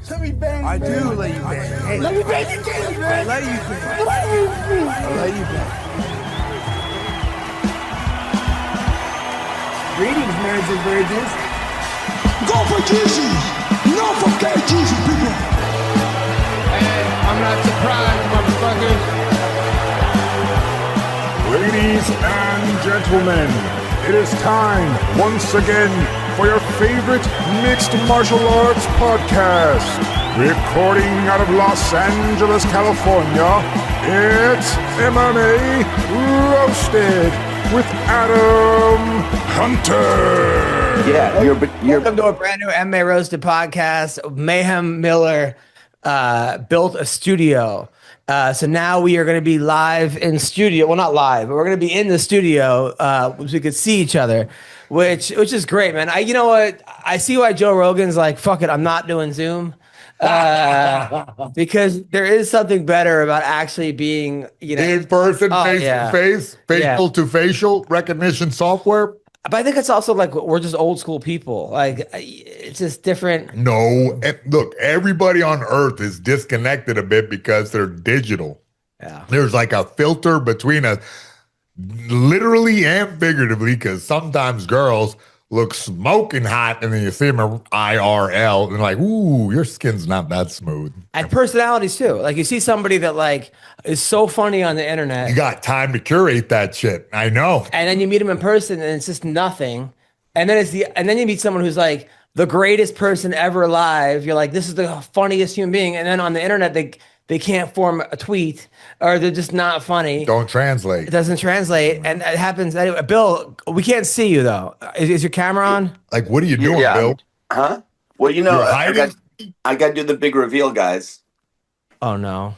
Let me bang. I do let you bang. Hey, let me bang you, man. I let you bang. I let you bang. Greetings, marriage and virgins. Go for Jesus. No forget Jesus, people. Hey, I'm not surprised, motherfuckers. Ladies and gentlemen, it is time once again for your favorite mixed martial arts podcast. Recording out of Los Angeles, California, it's MMA Roasted with Adam Hunter. Yeah, you're Welcome to a brand new MMA Roasted podcast. Mayhem Miller built a studio. So now we are going to be live in studio. Well, not live, but we're going to be in the studio so we could see each other, which is great, man. You know what? I see why Joe Rogan's like, fuck it, I'm not doing Zoom. Because there is something better about actually being, in person, face to face, facial to facial recognition software. But I think it's also like we're just old school people. Like it's just different. No, look, everybody on Earth is disconnected a bit because they're digital. Yeah, there's like a filter between us, literally and figuratively, because sometimes girls look smoking hot, and then you see them IRL, and like, ooh, your skin's not that smooth. And personalities too. Like you see somebody that like is so funny on the internet. You got time to curate that shit. I know. And then you meet them in person, and it's just nothing. And then then you meet someone who's like the greatest person ever alive. You're like, this is the funniest human being. And then on the internet, they can't form a tweet, or they're just not funny. Don't translate. It doesn't translate, and it happens anyway. Bill, we can't see you though. Is your camera on? Like, what are you doing, Bill? Huh? Well, I got to do the big reveal, guys. Oh no!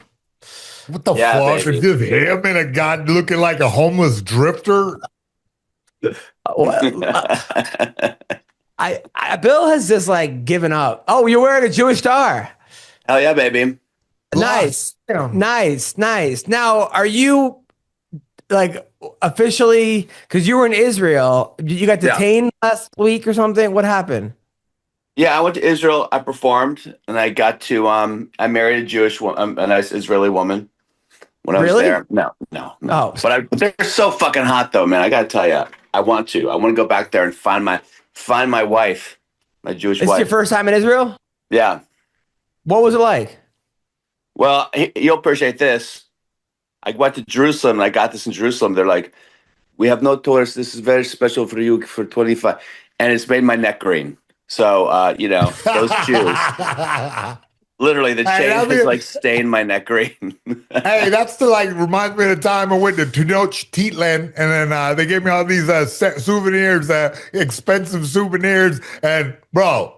What the fuck? Is this him and a guy looking like a homeless drifter? Bill has just like given up. Oh, you're wearing a Jewish star. Hell yeah, baby. Nice. Now, are you like officially, because you were in Israel, you got detained last week or something? What happened? Yeah, I went to Israel. I performed, and I got to I married a Jewish woman, a nice Israeli woman when I was there. No. Oh, but they're so fucking hot, though, man. I gotta tell you, I want to go back there and find my wife, my Jewish wife. Is this your first time in Israel? Yeah. What was it like? Well, you'll appreciate this. I went to Jerusalem, and I got this in Jerusalem. They're like, we have no tourists. This is very special for you for 25. And it's made my neck green. So, those shoes. Literally, the chain has like stained my neck green. Hey, that's reminds me of the time I went to Tenochtitlan, and then they gave me all these souvenirs, expensive souvenirs. And, bro,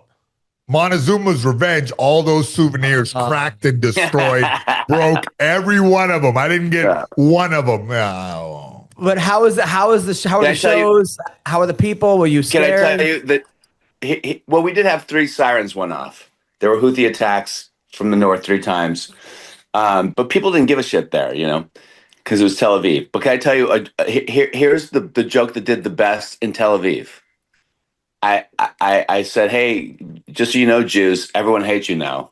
Montezuma's Revenge, all those souvenirs cracked and destroyed, broke every one of them. I didn't get one of them. Oh. But how are the shows? How are the people? Were you scared? Can I tell you that? Well, we did have 3 sirens went off. There were Houthi attacks from the north 3 times, but people didn't give a shit there, because it was Tel Aviv. But can I tell you? Here's the joke that did the best in Tel Aviv. I said, hey, just so you know, Jews, everyone hates you now.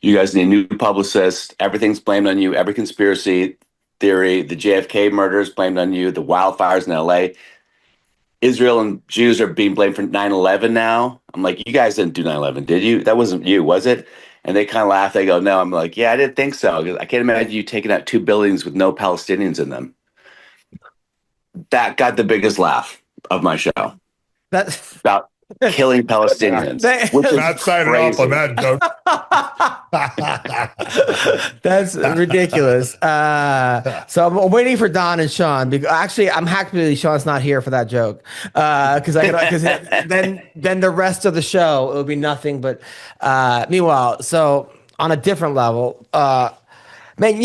You guys need a new publicist. Everything's blamed on you. Every conspiracy theory, the JFK murder is blamed on you. The wildfires in LA. Israel and Jews are being blamed for 9/11 now. I'm like, you guys didn't do 9/11, did you? That wasn't you, was it? And they kind of laugh. They go, no. I'm like, yeah, I didn't think so. I can't imagine you taking out 2 buildings with no Palestinians in them. That got the biggest laugh of my show. That's about killing Palestinians. Which is not signing off on that joke. That's ridiculous. So I'm waiting for Don and Sean. Actually, I'm happy Sean's not here for that joke. Because then the rest of the show, it would be nothing but meanwhile. So on a different level, man,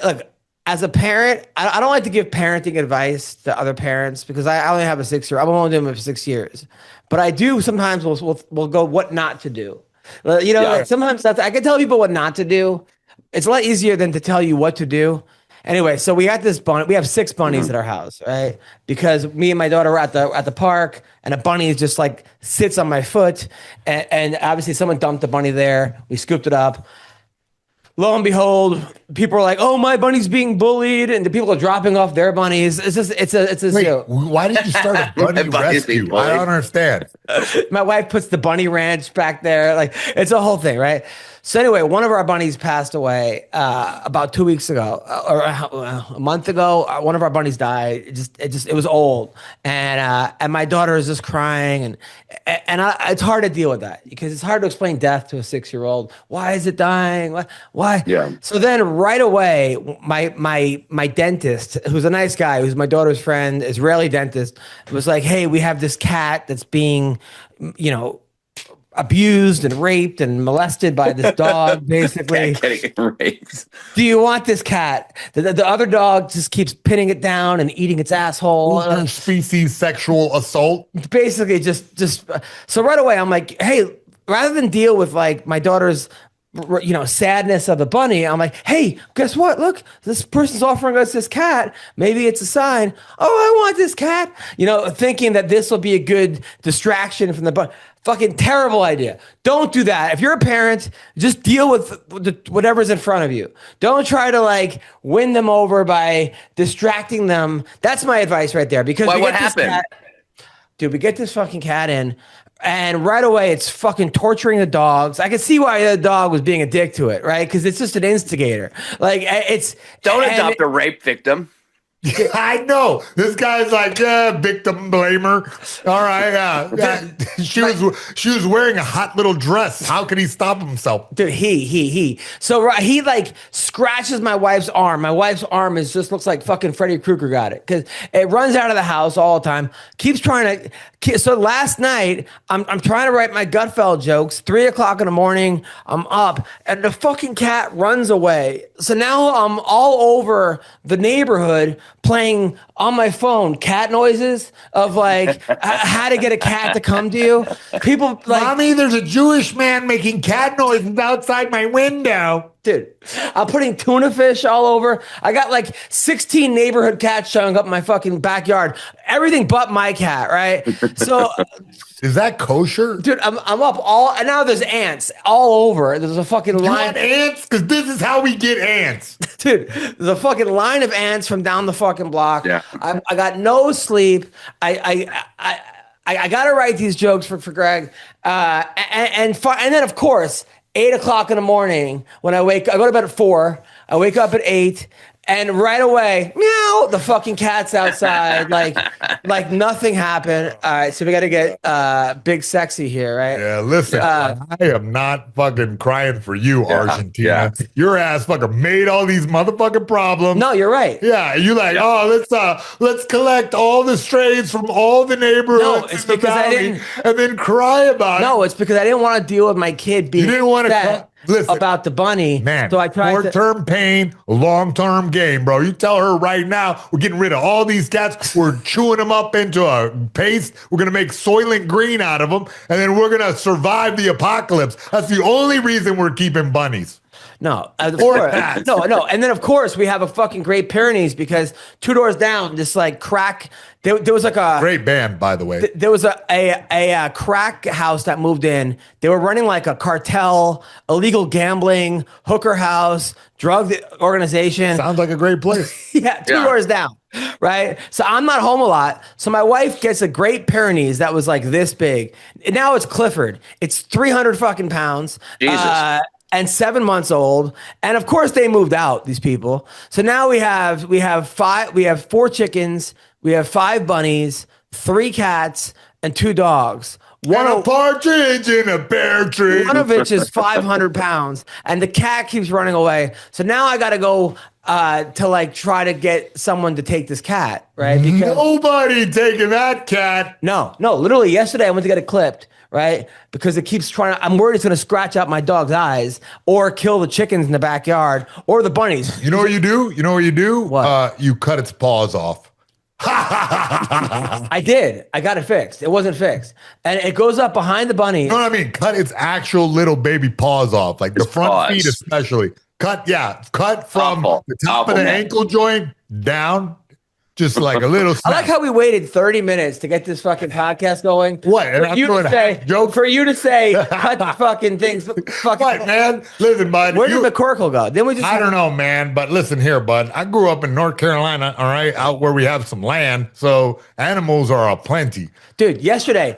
look. As a parent, I don't like to give parenting advice to other parents because I only have a 6-year-old. I've only doing it for 6 years, but I do sometimes we'll go what not to do. Like sometimes I can tell people what not to do. It's a lot easier than to tell you what to do. Anyway, so we got this bunny. We have 6 bunnies at our house, right? Because me and my daughter were at the park, and a bunny just like sits on my foot, and obviously someone dumped the bunny there. We scooped it up. Lo and behold, people are like, "Oh, my bunny's being bullied," and the people are dropping off their bunnies. It's a Wait, joke. why did you start a bunny bunny's being rescue? I don't understand. My wife puts the bunny ranch back there. Like, it's a whole thing, right? So anyway, one of our bunnies passed away about 2 weeks ago, or a month ago. One of our bunnies died. It was old, and my daughter is just crying, and it's hard to deal with that because it's hard to explain death to a 6-year-old. Why is it dying? Why? Yeah. So then right away, my dentist, who's a nice guy, who's my daughter's friend, Israeli dentist, was like, "Hey, we have this cat that's being, abused and raped and molested by this dog, basically. Getting raped. Do you want this cat?" The other dog just keeps pinning it down and eating its asshole. Species sexual assault. Basically, just so right away, I'm like, hey, rather than deal with like my daughter's sadness of the bunny, I'm like, hey, guess what? Look, this person's offering us this cat. Maybe it's a sign. Oh, I want this cat. Thinking that this will be a good distraction from the bunny. Fucking terrible idea. Don't do that. If you're a parent, just deal with whatever's in front of you. Don't try to like win them over by distracting them. That's my advice right there. Because what happened? We get this fucking cat in, and right away it's fucking torturing the dogs. I can see why the dog was being a dick to it, right? Because it's just an instigator. Like Don't adopt a rape victim. I know. This guy's like, victim blamer. All right, yeah. She was wearing a hot little dress. How could he stop himself? Dude, he. So he like scratches my wife's arm. My wife's arm just looks like fucking Freddy Krueger got it because it runs out of the house all the time. Keeps trying to. So last night I'm trying to write my Gutfeld jokes. 3:00 in the morning. I'm up and the fucking cat runs away. So now I'm all over the neighborhood playing on my phone cat noises of like how to get a cat to come to you. People like, "Mommy, there's a Jewish man making cat noises outside my window." Dude, I'm putting tuna fish all over. I got like 16 neighborhood cats showing up in my fucking backyard. Everything but my cat, right? So is that kosher? Dude, I'm up and now there's ants all over. There's a fucking line. You want ants? Because this is how we get ants. Dude, there's a fucking line of ants from down the fucking block. Yeah. I got no sleep. I gotta write these jokes for Greg. And then of course, 8:00 in the morning when I go to bed at 4. I wake up at 8. And right away, meow, the fucking cat's outside, like nothing happened. All right, so we got to get Big Sexy here, right? Yeah, listen, I am not fucking crying for you, Argentina. Yeah. Your ass fucking made all these motherfucking problems. No, you're right. Yeah, you like, let's collect all the strays from all the neighborhoods No, it's in the because I valley didn't- and then cry about it. No, it's because I didn't want to deal with my kid being You didn't want to upset listen about the bunny. Man, so I tried short-term pain, long-term gain, bro. You tell her right now, we're getting rid of all these cats. We're chewing them up into a paste. We're going to make Soylent Green out of them, and then we're going to survive the apocalypse. That's the only reason we're keeping bunnies. No, Or cats. no. And then of course we have a fucking Great Pyrenees because 2 doors down, this like crack. There was like a Great band, by the way. There was a crack house that moved in. They were running like a cartel, illegal gambling, hooker house, drug organization. Sounds like a great place. Yeah, 2 doors down, right? So I'm not home a lot. So my wife gets a Great Pyrenees that was like this big. And now it's Clifford. It's 300 fucking pounds. Jesus. And 7 months old. And of course they moved out, these people. So now we have 4 chickens, we have 5 bunnies, 3 cats, and 2 dogs. A partridge in a pear tree. One of which is 500 pounds, and the cat keeps running away. So now I got to go to like try to get someone to take this cat, right? Because Nobody taking that cat. no, literally yesterday I went to get it clipped, right? Because it keeps I'm worried it's going to scratch out my dog's eyes or kill the chickens in the backyard or the bunnies. You know what you do? What? You cut its paws off. I did. I got it fixed. It wasn't fixed. And it goes up behind the bunny. You know what I mean? Cut its actual little baby paws off, like the front paws. feet especially. Cut from Awful. the top Awful, of the man. ankle joint down, just like a little I like snap. how we waited 30 minutes to get this fucking podcast going. What? And I'm doing a joke? For you to say, cut the fucking things. Fucking, What, man? Listen, bud. Where did McCorkle go? Didn't we just? I don't know, man. But listen here, bud. I grew up in North Carolina, all right, out where we have some land. So animals are aplenty. Dude, yesterday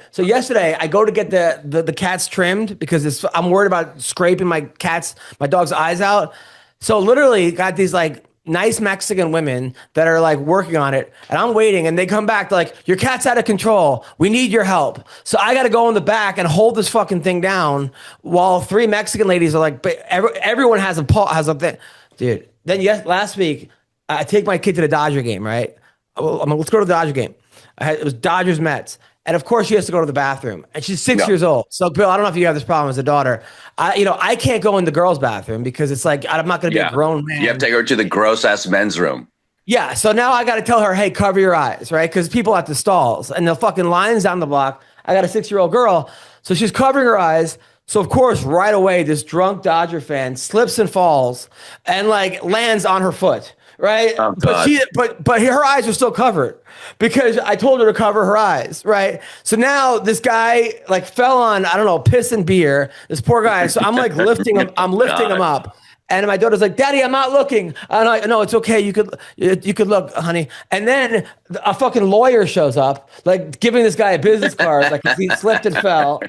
I go to get the cats trimmed because I'm worried about scraping my dog's eyes out. So literally got these like nice Mexican women that are like working on it, and I'm waiting, and they come back, they're like, your cat's out of control. We need your help. So I got to go in the back and hold this fucking thing down while 3 Mexican ladies are like, but everyone has a thing. Dude, then last week, I take my kid to the Dodger game, right? Let's go to the Dodger game. It was Dodgers Mets. And of course, she has to go to the bathroom, and she's 6 years old. So, Bill, I don't know if you have this problem as a daughter. I can't go in the girls' bathroom because it's like I'm not going to be a grown man. You have to take her to the gross ass men's room. Yeah. So now I got to tell her, hey, cover your eyes, right? Because people at the stalls and the fucking lines down the block. I got a 6-year-old girl, so she's covering her eyes. So of course, right away, this drunk Dodger fan slips and falls and like lands on her foot. Right. Oh, but her eyes are still covered because I told her to cover her eyes. Right. So now this guy like fell on, I don't know, piss and beer, this poor guy. So I'm like lifting him up. And my daughter's like, Daddy, I'm not looking. And I'm like, no, it's okay. You could look, honey. And then a fucking lawyer shows up, like giving this guy a business card, like he slipped and fell.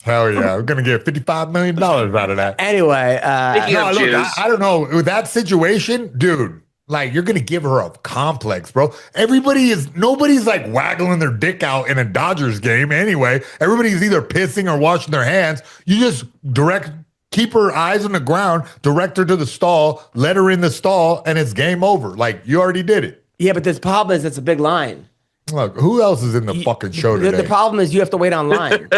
Hell yeah. We're going to get $55 million out of that. Anyway. I don't know. With that situation, dude, like you're going to give her a complex, bro. Nobody's like waggling their dick out in a Dodgers game anyway. Everybody's either pissing or washing their hands. You just keep her eyes on the ground, direct her to the stall, let her in the stall, and it's game over. Like, you already did it. Yeah, but this problem is it's a big line. Look, who else is in the fucking show today? The problem is you have to wait online.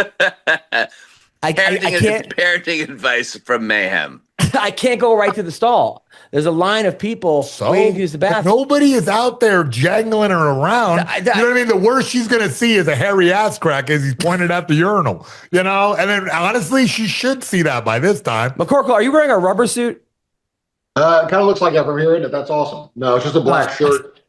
I can't. Parenting advice from Mayhem. I can't go right to the stall. There's a line of people waiting to use the bathroom. Nobody is out there jangling her around. You know what I mean? The worst she's going to see is a hairy ass crack as he's pointed at the urinal, you know? And then honestly, she should see that by this time. McCorkle, are you wearing a rubber suit? It kind of looks like it from here, and that's awesome. No, it's just a black shirt.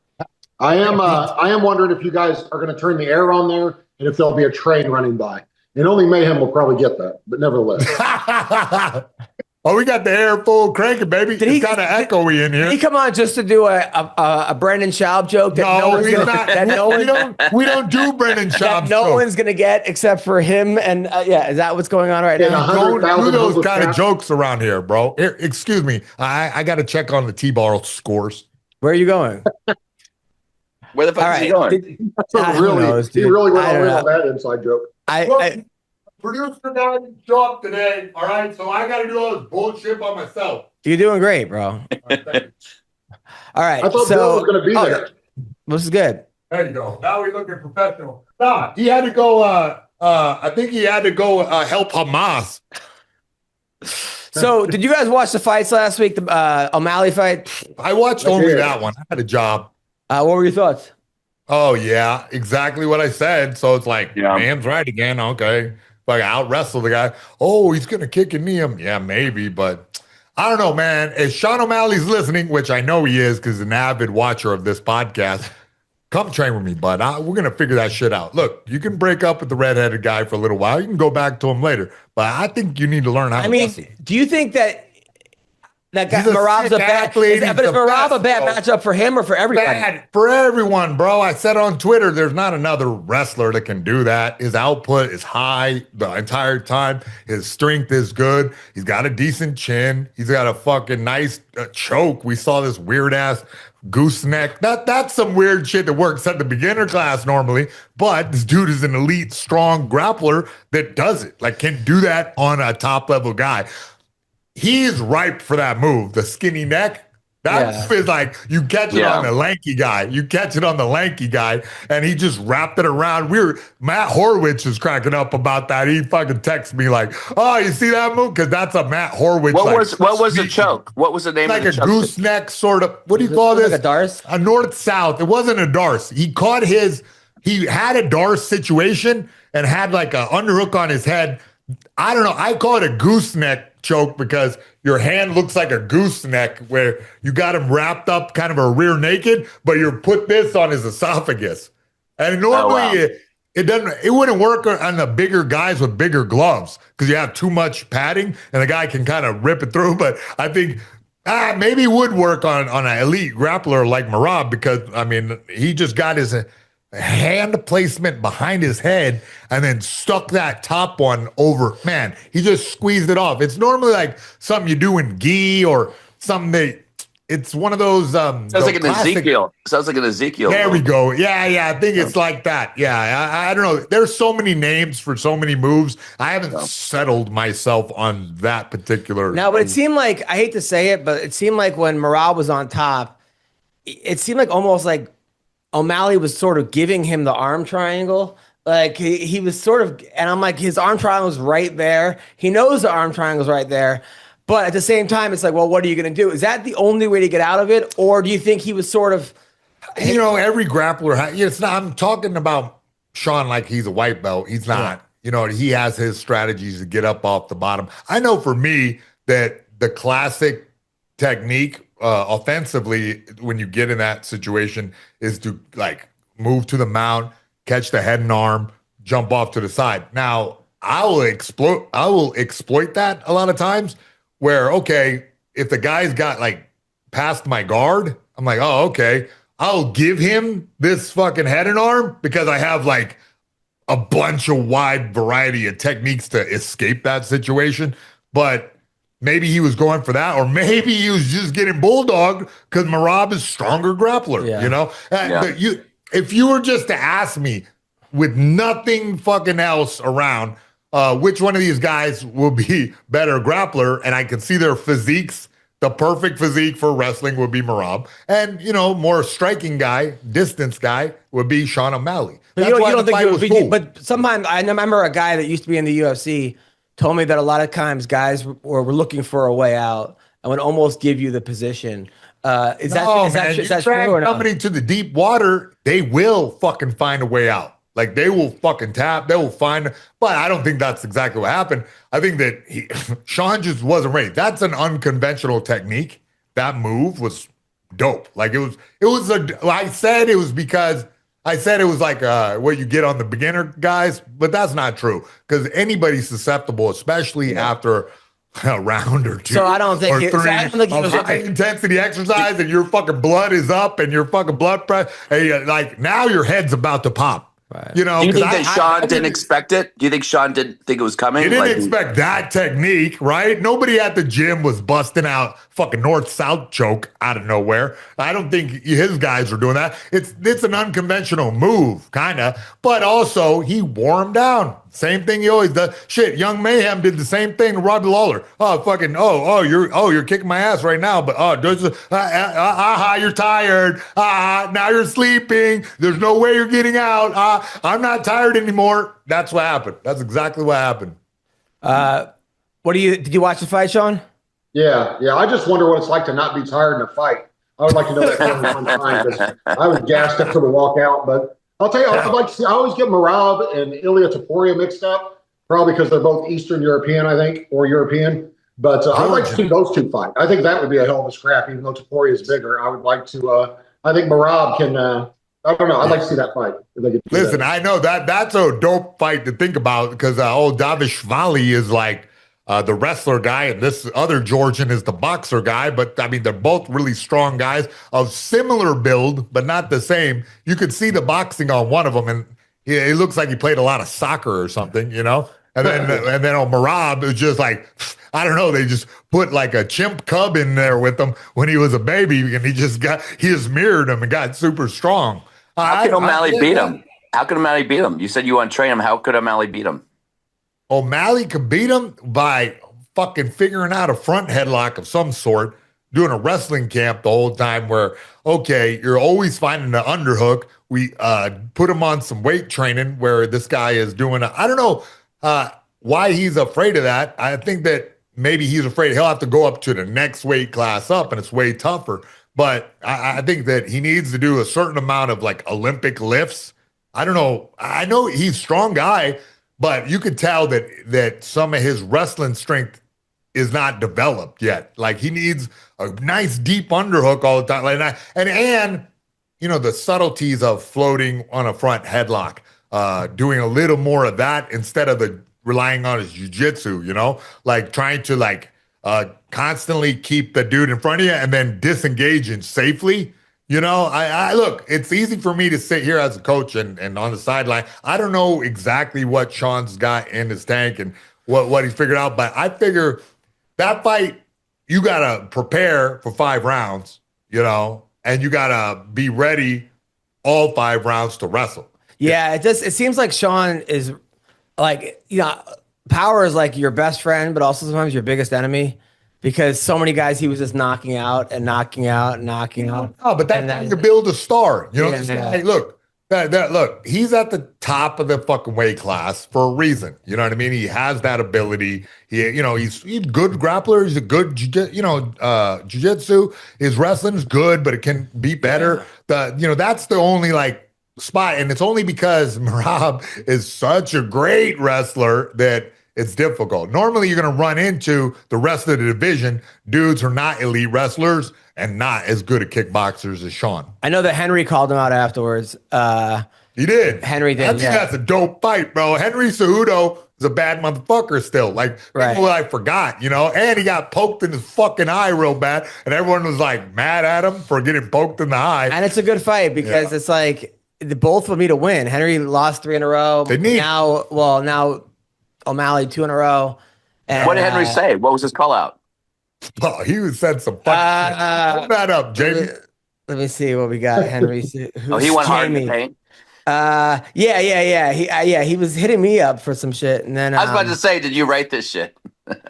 I am wondering if you guys are going to turn the air on there and if there'll be a train running by. And only Mayhem will probably get that, but nevertheless. Oh, we got the air full cranking, baby. It's kind of echoey in here. Did he come on just to do a Brendan Schaub joke that we don't do Brendan Schaub no one's gonna get except for him? And is that what's going on right now? Don't do those kind of jokes around here, bro. Here, excuse me. I got to check on the T-ball scores. Where are you going? Where the fuck is he going? He really went all in on that inside joke. Producer guy didn't show up today, all right? So I got to do all this bullshit by myself. You're doing great, bro. All right. I thought Bill was going to be there. This is good. There you go. Now we're looking professional. Nah, he had to go, I think he had to go help Hamas. So did you guys watch the fights last week, the O'Malley fight? I watched only that one. I had a job. What were your thoughts? Oh, yeah, exactly what I said. So it's like, man's right again. Okay. Like out wrestle the guy. Oh, he's gonna kick and knee him. Yeah, maybe, but I don't know, man. If Sean O'Malley's listening, which I know he is, because he's an avid watcher of this podcast, come train with me, bud. We're gonna figure that shit out. Look, you can break up with the redheaded guy for a little while. You can go back to him later, but I think you need to learn how. I mean, do you think that guy Marab's a bad athlete? But is Marab a bad matchup for him or for everybody? Bad for everyone, bro. I said on Twitter, there's not another wrestler that can do that. His output is high the entire time. His strength is good. He's got a decent chin. He's got a fucking nice choke. We saw this weird ass gooseneck. That's some weird shit that works at the beginner class normally. But this dude is an elite, strong grappler that does it. Like can do that on a top level guy. He's ripe for that move, the skinny neck. That is like you catch it on the lanky guy. You catch it on the lanky guy, and he just wrapped it around. Matt Horwitz is cracking up about that. He fucking texts me like, "Oh, you see that move? Because that's a Matt Horwitz." What was the choke? What was the name of the choke? Like a gooseneck sort of. What do you call this? Like a Darce? A north-south. It wasn't a Darce. He caught his. He had a Darce situation and had like a underhook on his head. I don't know. I call it a gooseneck choke because your hand looks like a gooseneck where you got him wrapped up kind of a rear naked, but you put this on his esophagus. And normally it wouldn't work on the bigger guys with bigger gloves because you have too much padding and the guy can kind of rip it through. But I think maybe it would work on an elite grappler like Merab because, I mean, he just got his hand placement behind his head and then stuck that top one over. Man, he just squeezed it off. It's normally like something you do in gi or something that it's one of those sounds like an Ezekiel. Sounds like an Ezekiel. There we go. Yeah. I think it's like that. Yeah. I don't know. There's so many names for so many moves. I haven't settled myself on that particular. No, but it seemed like, I hate to say it, but it seemed like when Merab was on top, it seemed like almost like O'Malley was sort of giving him the arm triangle. Like he was sort of, and I'm like, his arm triangle was right there. He knows the arm triangle's right there. But at the same time, it's like, well, what are you going to do? Is that the only way to get out of it? Or do you think he was sort of... every grappler, it's not, I'm talking about Sean like he's a white belt. He's not. He has his strategies to get up off the bottom. I know for me that the classic technique offensively, when you get in that situation, is to like move to the mount, catch the head and arm, jump off to the side. Now, I will exploit that a lot of times where, okay, if the guy's got like past my guard, I'm like, oh, okay, I'll give him this fucking head and arm because I have like a bunch of wide variety of techniques to escape that situation. But maybe he was going for that, or maybe he was just getting bulldogged because Merab is stronger grappler, But if you were just to ask me with nothing fucking else around, which one of these guys will be better grappler, and I can see their physiques, the perfect physique for wrestling would be Merab, and more striking guy, distance guy would be Sean O'Malley. But you don't think it would be cool. But sometimes I remember a guy that used to be in the UFC told me that a lot of times guys were looking for a way out and would almost give you the position. Is that true or not? Somebody to the deep water, they will fucking find a way out. Like they will fucking tap, they will find, but I don't think that's exactly what happened. I think that Sean just wasn't ready. That's an unconventional technique. That move was dope. Like I said it was like what you get on the beginner guys, but that's not true because anybody's susceptible, especially after a round or two. So I don't think or three of high intensity exercise and your fucking blood is up and your fucking blood pressure, and like now your head's about to pop. Right. Do you think that Sean didn't expect it? Do you think Sean didn't think it was coming? He didn't expect that technique, right? Nobody at the gym was busting out fucking north-south choke out of nowhere. I don't think his guys were doing that. It's an unconventional move, kind of. But also, he wore him down. Same thing he always does. Shit, Young Mayhem did the same thing to Robbie Lawler. You're kicking my ass right now, but you're tired. Now you're sleeping. There's no way you're getting out. I'm not tired anymore. That's what happened. That's exactly what happened. Did you watch the fight, Sean? Yeah. I just wonder what it's like to not be tired in a fight. I would like to know that feeling one time because I was gassed up to the walkout, but I'll tell you, I'd like to see. I always get Merab and Ilia Topuria mixed up, probably because they're both Eastern European, I think, or European. But I'd like to see those two fight. I think that would be a hell of a scrap, even though Topuria is bigger. I would like to. I think Merab can. I don't know. I'd like to see that fight. Listen, I know that's a dope fight to think about because old Davishvili is like the wrestler guy, and this other Georgian is the boxer guy. But I mean, they're both really strong guys of similar build, but not the same. You could see the boxing on one of them, and it looks like he played a lot of soccer or something, And then on Merab, it was just like, I don't know. They just put like a chimp cub in there with him when he was a baby, and he just mirrored him and got super strong. How could O'Malley beat him? How could O'Malley beat him? You said you want to train him. How could O'Malley beat him? O'Malley could beat him by fucking figuring out a front headlock of some sort, doing a wrestling camp the whole time where, okay, you're always finding the underhook. We put him on some weight training where this guy is doing I don't know why he's afraid of that. I think that maybe he's afraid he'll have to go up to the next weight class up and it's way tougher. But I think that he needs to do a certain amount of like Olympic lifts. I don't know. I know he's a strong guy, but you could tell that some of his wrestling strength is not developed yet. Like he needs a nice deep underhook all the time. Like and you know, the subtleties of floating on a front headlock, doing a little more of that instead of relying on his jiu-jitsu, you know, like trying to constantly keep the dude in front of you and then disengaging safely. You know, I look, it's easy for me to sit here as a coach and on the sideline. I don't know exactly what Sean's got in his tank and what he's figured out, but I figure that fight, you got to prepare for 5 rounds, you know, and you got to be ready all 5 rounds to wrestle. Yeah, it seems like Sean is like, you know, power is like your best friend, but also sometimes your biggest enemy. Because so many guys he was just knocking out and knocking out and knocking out. Oh, but that's how you build a star. You know, yeah. Hey, look, look, he's at the top of the fucking weight class for a reason. You know what I mean? He has that ability. He's a good grappler. He's a good, jiu-jitsu. His wrestling is good, but it can be better. That's the only spot, and it's only because Merab is such a great wrestler that it's difficult. Normally, you're going to run into the rest of the division, dudes who are not elite wrestlers and not as good at kickboxers as Sean. I know that Henry called him out afterwards. He did. Henry did. That's a dope fight, bro. Henry Cejudo is a bad motherfucker still. People I forgot, you know, and he got poked in his fucking eye real bad, and everyone was mad at him for getting poked in the eye. And it's a good fight because it's like both would need to win. Henry lost 3 in a row. Now O'Malley 2 in a row. And, what did Henry say? What was his call out? Oh, he said some fucking shit. Hold that up, Jamie. Let me see what we got. Henry. He went hard in the paint. He was hitting me up for some shit, and then I was about to say, did you write this shit?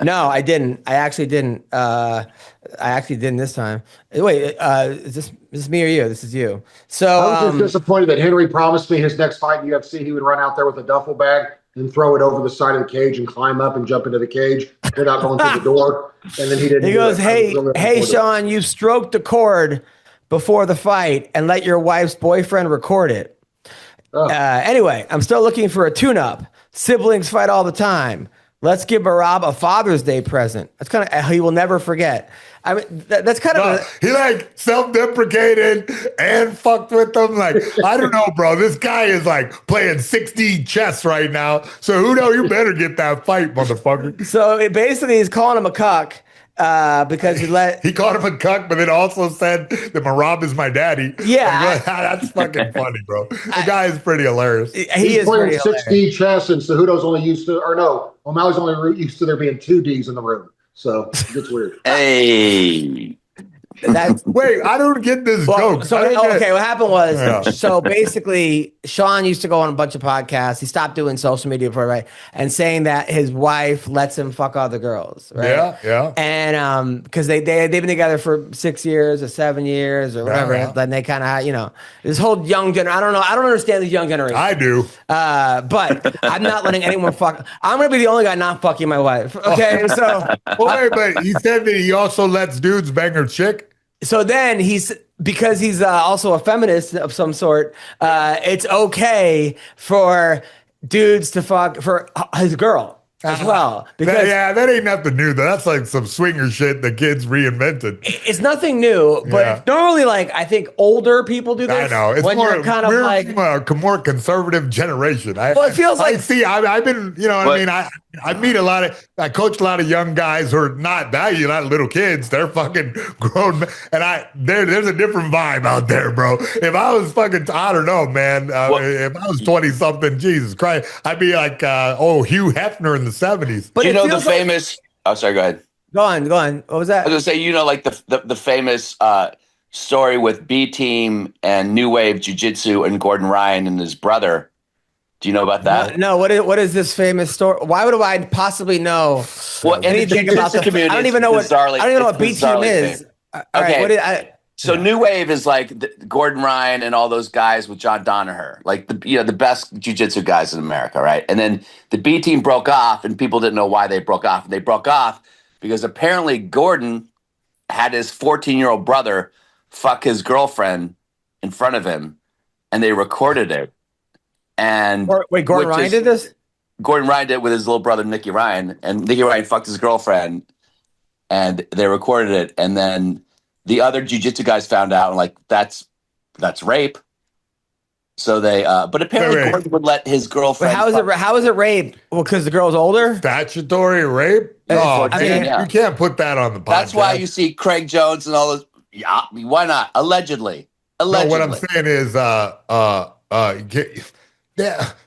No, I didn't. I actually didn't. I actually didn't this time. Wait, is this me or you? This is you. So I was just disappointed that Henry promised me his next fight in UFC he would run out there with a duffel bag and throw it over the side of the cage and climb up and jump into the cage without going through the door. And then he didn't. He goes, "Hey, Sean, you stroked the cord before the fight and let your wife's boyfriend record it." Anyway, I'm still looking for a tune-up. Siblings fight all the time. Let's give Merab a Father's Day present. That's kind of he will never forget. I mean, that's kind of he self-deprecated and fucked with them. I don't know, bro. This guy is playing 6D chess right now. So you better get that fight, motherfucker. So basically, he's calling him a cuck. Because he called him a cuck, but then also said that Merab is my daddy. Yeah, that's fucking funny, bro. The guy is pretty hilarious. He's playing 6D chess, and Cejudo's only used to, O'Malley's only used to there being 2 Ds in the room. So it gets weird. Hey. Wait, I don't get this joke. Okay, what happened was, so basically, Sean used to go on a bunch of podcasts. He stopped doing social media for right, and saying that his wife lets him fuck other girls, right? Yeah. And because they've been together for 6 years or 7 years or whatever, then they kind of this whole young generation. I don't understand the young generation. I do, but I'm not letting anyone fuck. I'm gonna be the only guy not fucking my wife. Okay, so wait, but he said that he also lets dudes bang her chick. So then because he's also a feminist of some sort, it's okay for dudes to fuck for his girl as well. Because that ain't nothing new. That's some swinger shit the kids reinvented. It's nothing new, but normally, I think older people do this. I know. It's when more you're kind of a more conservative generation. It feels like I've been, I meet I coach a lot of young guys who are not little kids. They're fucking grown, and there's a different vibe out there, bro. If I was fucking, I don't know, man. If I was 20 something, Jesus Christ, I'd be like, Hugh Hefner in the 70s. But the famous. Oh, sorry. Go ahead. Go on. What was that? I was gonna say, the famous story with B Team and New Wave Jiu-Jitsu and Gordon Ryan and his brother. Do you know about that? No. What is this famous story? Why would I possibly know anything about the community? I don't even know what B Team is. Okay. So New Wave is Gordon Ryan and all those guys with John Danaher, the best jiu-jitsu guys in America, right? And then the B Team broke off, and people didn't know why they broke off. And they broke off because apparently Gordon had his 14-year-old brother fuck his girlfriend in front of him, and they recorded it. And wait, Gordon Ryan did this? Gordon Ryan did with his little brother Nicky Ryan, and Nicky Ryan fucked his girlfriend, and they recorded it, and then the other jiu-jitsu guys found out, and like that's rape. So they, but apparently Gordon would let his girlfriend. But how is it rape? Well, because the girl's older. Statutory rape? No, you can't put that on the podcast. That's why you see Craig Jones and all those. Yeah, why not? Allegedly. No, what I'm saying is,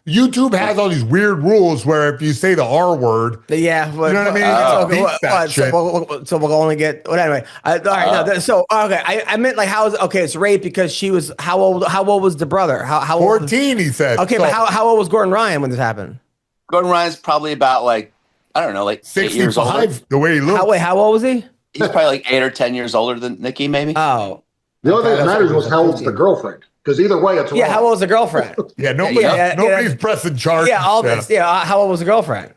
YouTube has all these weird rules where if you say the R word, yeah, you know what I mean? So we'll only get. Well, anyway, all right. No, so okay, I meant like how is okay? It's rape because she was how old? How old was the brother? How 14? He said. Okay, but how old was Gordon Ryan when this happened? Gordon Ryan's probably about like I don't know, like 65. 8 years old. The way he looks. How old was he? He's probably like 8 or 10 years older than Nikki, maybe. Oh, the only thing that matters was how old's the girlfriend. Because either way, it's wrong. How old was the girlfriend? Nobody's pressing charges. Yeah, all this. Yeah, how old was the girlfriend?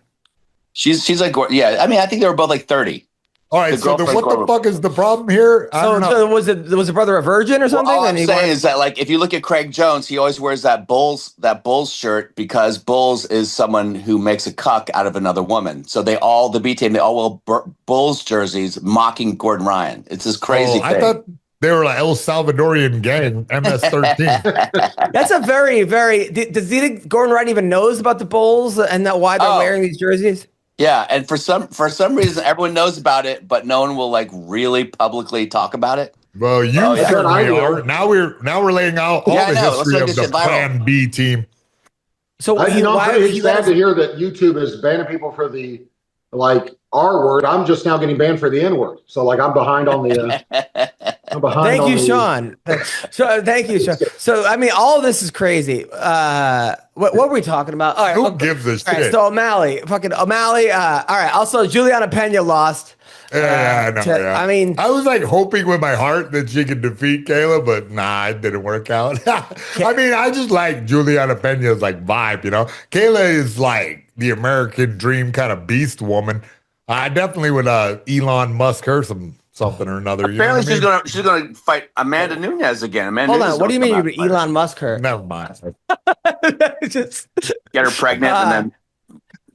She's like, I mean, I think they were both like 30. All right, so what the fuck is the problem here? So was the brother a virgin or something? All I'm saying is that, like, if you look at Craig Jones, he always wears that Bulls shirt because Bulls is someone who makes a cuck out of another woman. So the B team, they all wear Bulls jerseys mocking Gordon Ryan. It's this crazy thing. I thought they were like El Salvadorian gang, MS-13. That's a very, very. Does he think Gordon Ryan even knows about the Bulls and that why they're wearing these jerseys? Yeah, and for some reason, everyone knows about it, but no one will like really publicly talk about it. Well, you certainly are. Now we're laying out all the history of the Plan B team. So I'm pretty sad to hear that YouTube is banning people for the R word. I'm just now getting banned for the N word. So I'm behind on the. Thank you, Sean. So thank you, Sean. So I mean, all of this is crazy. What were we talking about? All right, who gives a shit? Right, so O'Malley. All right. Also, Juliana Pena lost. I mean, I was like hoping with my heart that she could defeat Kayla, but nah, it didn't work out. I mean, I just like Juliana Pena's vibe, you know. Kayla is like the American dream kind of beast woman. I definitely would Elon Musk her something or another. Apparently, she's gonna fight Amanda Nunes again. Hold on, what do you mean you would Elon Musk her? Never mind. Just get her pregnant and then.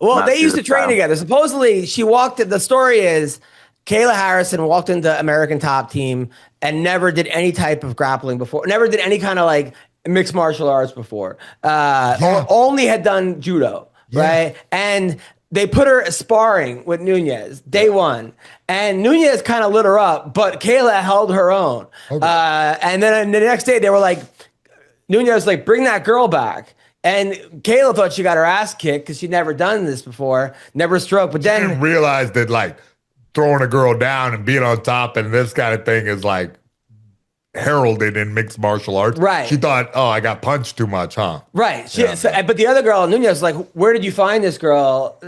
Well, they used to train together. Supposedly, she walked. The story is Kayla Harrison walked into American Top Team and never did any type of grappling before. Never did any kind of mixed martial arts before. Only had done judo, right? And they put her sparring with Nunes day one, and Nunes kind of lit her up, but Kayla held her own. Okay. And then the next day they were like, Nunes was like, bring that girl back. And Kayla thought she got her ass kicked because she'd never done this before, never stroked. But then didn't realize that throwing a girl down and being on top and this kind of thing is heralded in mixed martial arts. Right. She thought, I got punched too much, huh? Right. But the other girl, Nunes, was like, where did you find this girl?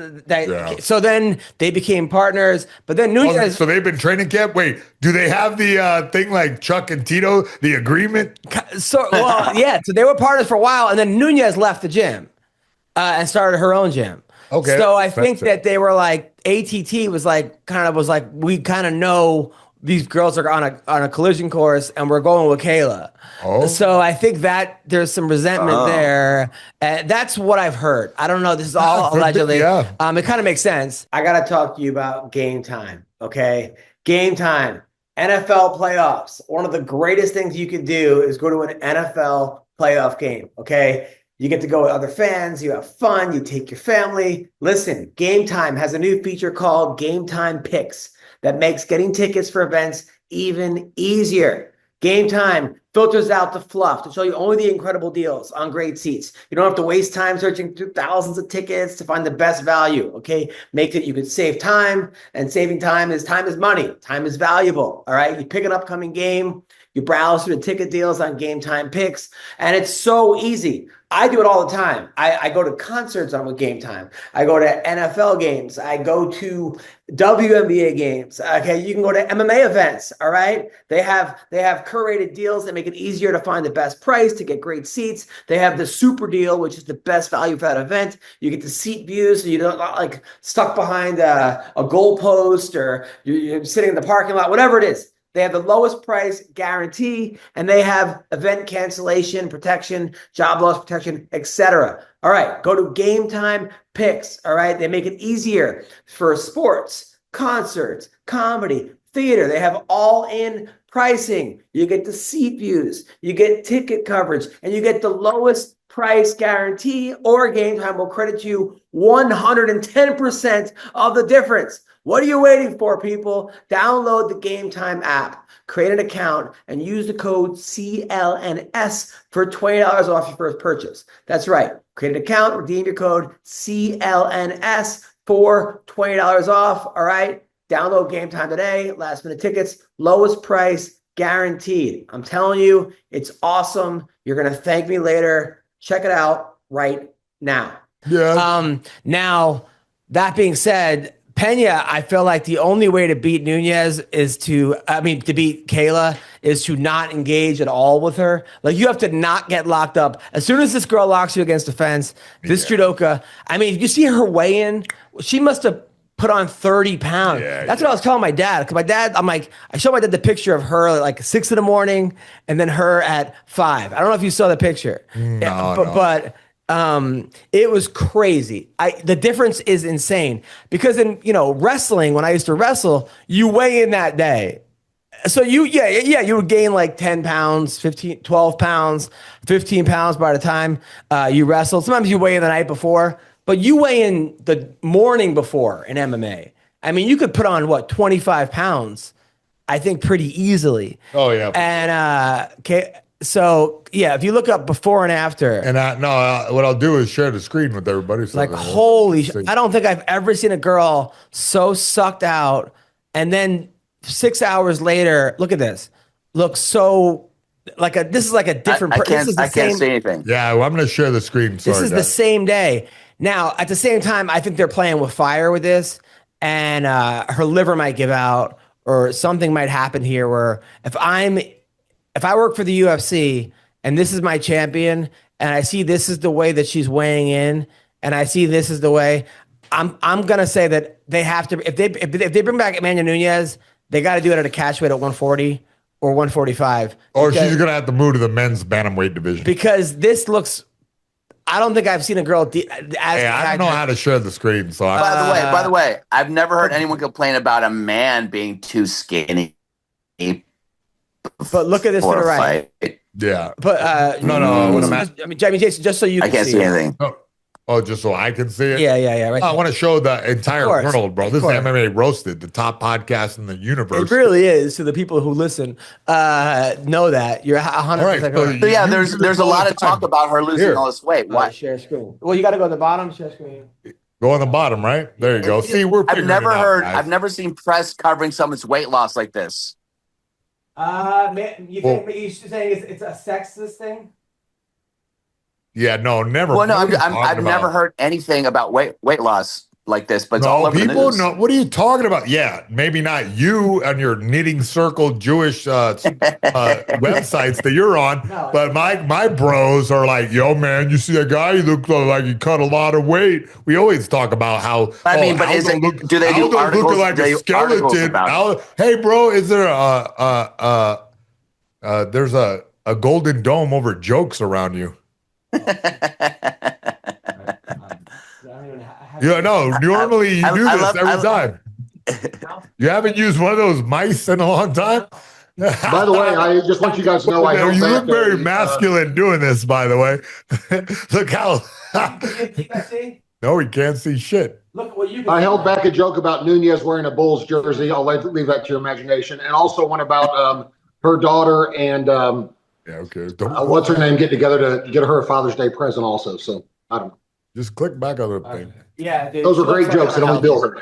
So then they became partners. But then Nunes. So they've been training camp? Wait, do they have the thing like Chuck and Tito, the agreement? So they were partners for a while. And then Nunes left the gym and started her own gym. Okay. So I think that they were ATT was we kind of know these girls are on a collision course and we're going with Kayla. Oh. So I think that there's some resentment there. That's what I've heard. I don't know. This is all allegedly. Yeah. It kind of makes sense. I got to talk to you about Game Time. Okay. Game Time. NFL playoffs. One of the greatest things you could do is go to an NFL playoff game. Okay. You get to go with other fans. You have fun. You take your family. Listen, Game Time has a new feature called Game Time Picks that makes getting tickets for events even easier. Game Time filters out the fluff to show you only the incredible deals on great seats. You don't have to waste time searching through thousands of tickets to find the best value, okay? Makes it you could save time, and saving time is money. Time is valuable, all right? You pick an upcoming game, you browse through the ticket deals on Game Time Picks, and it's so easy. I do it all the time. I go to concerts on with Game Time. I go to NFL games. I go to WNBA games. Okay, you can go to MMA events. All right, they have curated deals that make it easier to find the best price to get great seats. They have the super deal, which is the best value for that event. You get the seat views, so you don't stuck behind a goalpost or you're sitting in the parking lot. Whatever it is. They have the lowest price guarantee, and they have event cancellation protection, job loss protection, etc. All right, go to Game Time Picks. All right, they make it easier for sports, concerts, comedy, theater. They have all-in pricing. You get the seat views, you get ticket coverage, and you get the lowest price guarantee, or Game Time will credit you 110% of the difference. What are you waiting for, people? Download the Game Time app, create an account, and use the code CLNS for $20 off your first purchase. That's right. Create an account, redeem your code CLNS for $20 off. All right. Download Game Time today. Last minute tickets, lowest price guaranteed. I'm telling you, it's awesome. You're going to thank me later. Check it out right now. Yeah. Now, that being said, Pena, I feel like the only way to beat Nunes is to beat Kayla is to not engage at all with her. Like, you have to not get locked up. As soon as this girl locks you against the fence, this judoka, I mean, you see her weigh in, she must have put on 30 pounds. That's what I was telling my dad. Because my dad, I showed my dad the picture of her at like 6 a.m. and then her at 5. I don't know if you saw the picture. But it was crazy. The difference is insane because in wrestling, when I used to wrestle, you weigh in that day. So you would gain like 10 pounds, 15, 12 pounds, 15 pounds by the time you wrestled. Sometimes you weigh in the night before, but you weigh in the morning before in MMA. I mean, you could put on 25 pounds, I think, pretty easily. Oh yeah. And so yeah, if you look up before and after, and what I'll do is share the screen with everybody. So like, holy shit! I don't think I've ever seen a girl so sucked out, and then 6 hours later, look at this, looks so this is like a different. I can't see anything. Yeah, well, I'm going to share the screen. Sorry, this is the same day. Now, at the same time, I think they're playing with fire with this, and her liver might give out, or something might happen here. Where if I work for the UFC and this is my champion, and I see this is the way that she's weighing in, and I see this is the way, I'm gonna say that they have to. If they bring back Amanda Nunes, they got to do it at a catch weight at 140 or 145. Or she's gonna have to move to the men's bantamweight division because this looks. I don't think I've seen a girl. I don't know how to share the screen. So by the way, I've never heard anyone complain about a man being too skinny. But look at this to the right. Yeah. But Jason, just so you can I can't see anything. Oh, just so I can see it? Yeah. Right. I want to show the entire world, bro. This is MMA Roasted, the top podcast in the universe. It really is. To the people who listen, know that. You're 100% correct. So yeah, there's a lot of talk about her losing all this weight. Why? Share screen. Well, you got to go to the bottom. Share screen. Go on the bottom, right? There you go. See, we're I've never seen press covering someone's weight loss like this. You think you're saying it's a sexist thing? Yeah, no, never. Well, no, I've never heard anything about weight loss like this, but it's all over the news. No, what are you talking about? Yeah, maybe not you on your knitting circle Jewish websites that you're on, but my bros are like, yo, man, you see a guy, he looks like he cut a lot of weight. We always talk about how. Do they do articles? Looking like a skeleton. Hey, bro, is there there's a golden dome over jokes around you? Yeah, no, normally you do this every time. You haven't used one of those mice in a long time? By the way, I just want you guys to know you look very masculine doing this, by the way. Look how no, we can't see shit. Look what you I held back a joke about Nunez wearing a Bulls jersey. I'll leave that to your imagination. And also one about her daughter and what's her name getting together to get her a Father's Day present also. So I don't know. Just click back on the thing. Yeah, dude, those were great jokes that only Bill heard.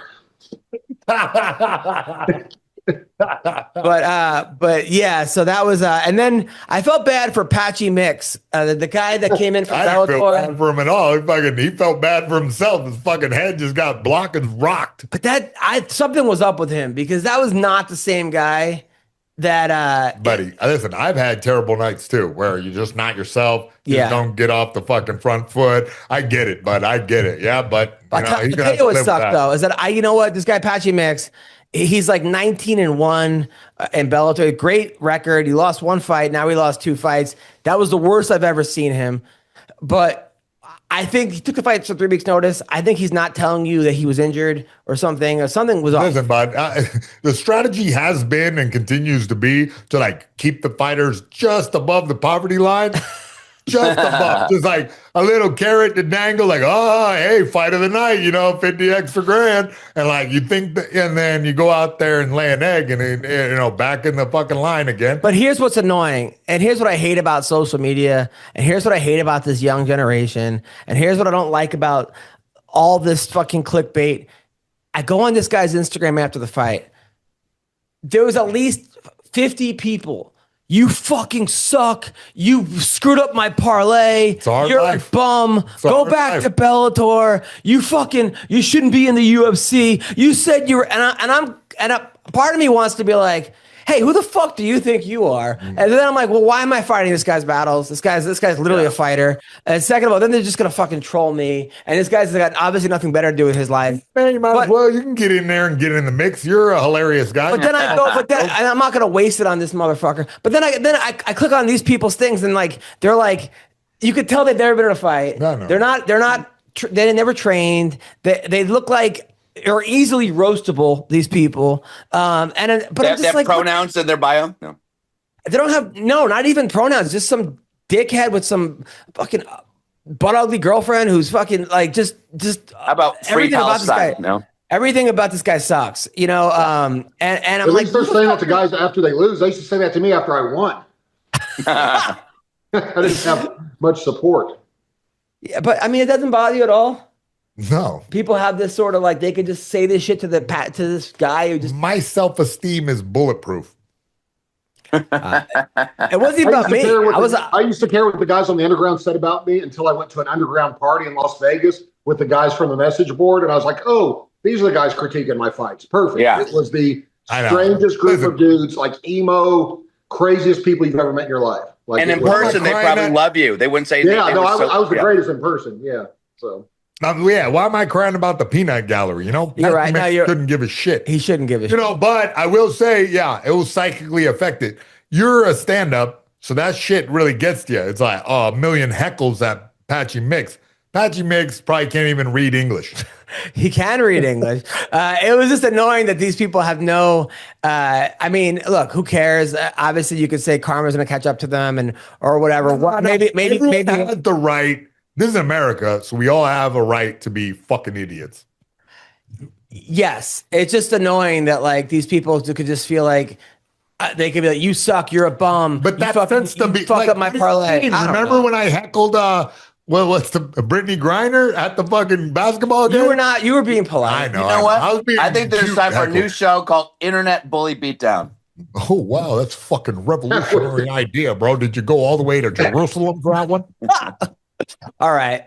But yeah, so that was and then I felt bad for Patchy Mix, the guy that came in from I didn't feel bad for him at all. He felt bad for himself. His fucking head just got blocked and rocked. But something was up with him because that was not the same guy. That buddy, listen, I've had terrible nights too where you're just not yourself. You don't get off the fucking front foot. I get it, bud. I get it. Yeah, but he's gonna have to live with that. Though is that you know what, this guy Patchy Mix He's like 19-1 in Bellator. Great record. He lost one fight. Now he lost 2 fights. That was the worst I've ever seen him. But I think he took the fight for 3 weeks' notice. I think he's not telling you that he was injured or something was off. Listen, bud, the strategy has been and continues to be to like keep the fighters just above the poverty line. Just above, just like a little carrot to dangle, like, oh, hey, fight of the night, 50 extra grand. And like, you think that, and then you go out there and lay an egg and, back in the fucking line again. But here's what's annoying. And here's what I hate about social media. And here's what I hate about this young generation. And here's what I don't like about all this fucking clickbait. I go on this guy's Instagram after the fight. There was at least 50 people. You fucking suck. You screwed up my parlay. You're a bum. Go back to Bellator. You shouldn't be in the UFC. You said you were, and part of me wants to be like, hey, who the fuck do you think you are? And then I'm like, well, why am I fighting this guy's battles? This guy's literally a fighter. And second of all, then they're just gonna fucking troll me. And this guy's got obviously nothing better to do with his life. Man, you might as well. You can get in there and get in the mix. You're a hilarious guy. But then and I'm not gonna waste it on this motherfucker. But then I click on these people's things and like they're like, you could tell they've never been in a fight. No. They never trained. They look like are easily roastable, these people. But they have like, pronouns in their bio? No. They don't have, not even pronouns, just some dickhead with some fucking butt ugly girlfriend who's fucking like just how about free Palestine? No. Everything about this guy sucks, and I'm at least they're saying that to guys after they lose. They used to say that to me after I won. I didn't have much support. Yeah, but I mean, it doesn't bother you at all. No. People have this sort of like they could just say this shit to this guy who just. My self-esteem is bulletproof. It wasn't even about me. I used to care what the guys on the underground said about me until I went to an underground party in Las Vegas with the guys from the message board, and I was like, oh, these are the guys critiquing my fights. Perfect. Yeah. It was the strangest group of dudes, like emo, craziest people you've ever met in your life. Like, and in person, they probably love you. They wouldn't say. Yeah, I was the greatest in person. Yeah, so. Why am I crying about the peanut gallery? You're right. No, couldn't give a shit. He shouldn't give a shit. But I will say, it was psychically affected. You're a stand-up, so that shit really gets to you. It's like, a million heckles at Patchy Mix. Patchy Mix probably can't even read English. He can read English. It was just annoying that these people have no. I mean, look, who cares? Obviously, you could say karma's going to catch up to them, or whatever. Maybe had the right. This is America, so we all have a right to be fucking idiots. Yes, it's just annoying that like these people could just feel like they could be like, "You suck, you're a bum." But that tends to be fuck up my parlay. Remember when I heckled what's the Brittany Griner at the fucking basketball game? You were not. You were being polite. I know. You know what? I think there's time for a new show called Internet Bully Beatdown. Oh wow, that's a fucking revolutionary idea, bro. Did you go all the way to Jerusalem for that one? All right.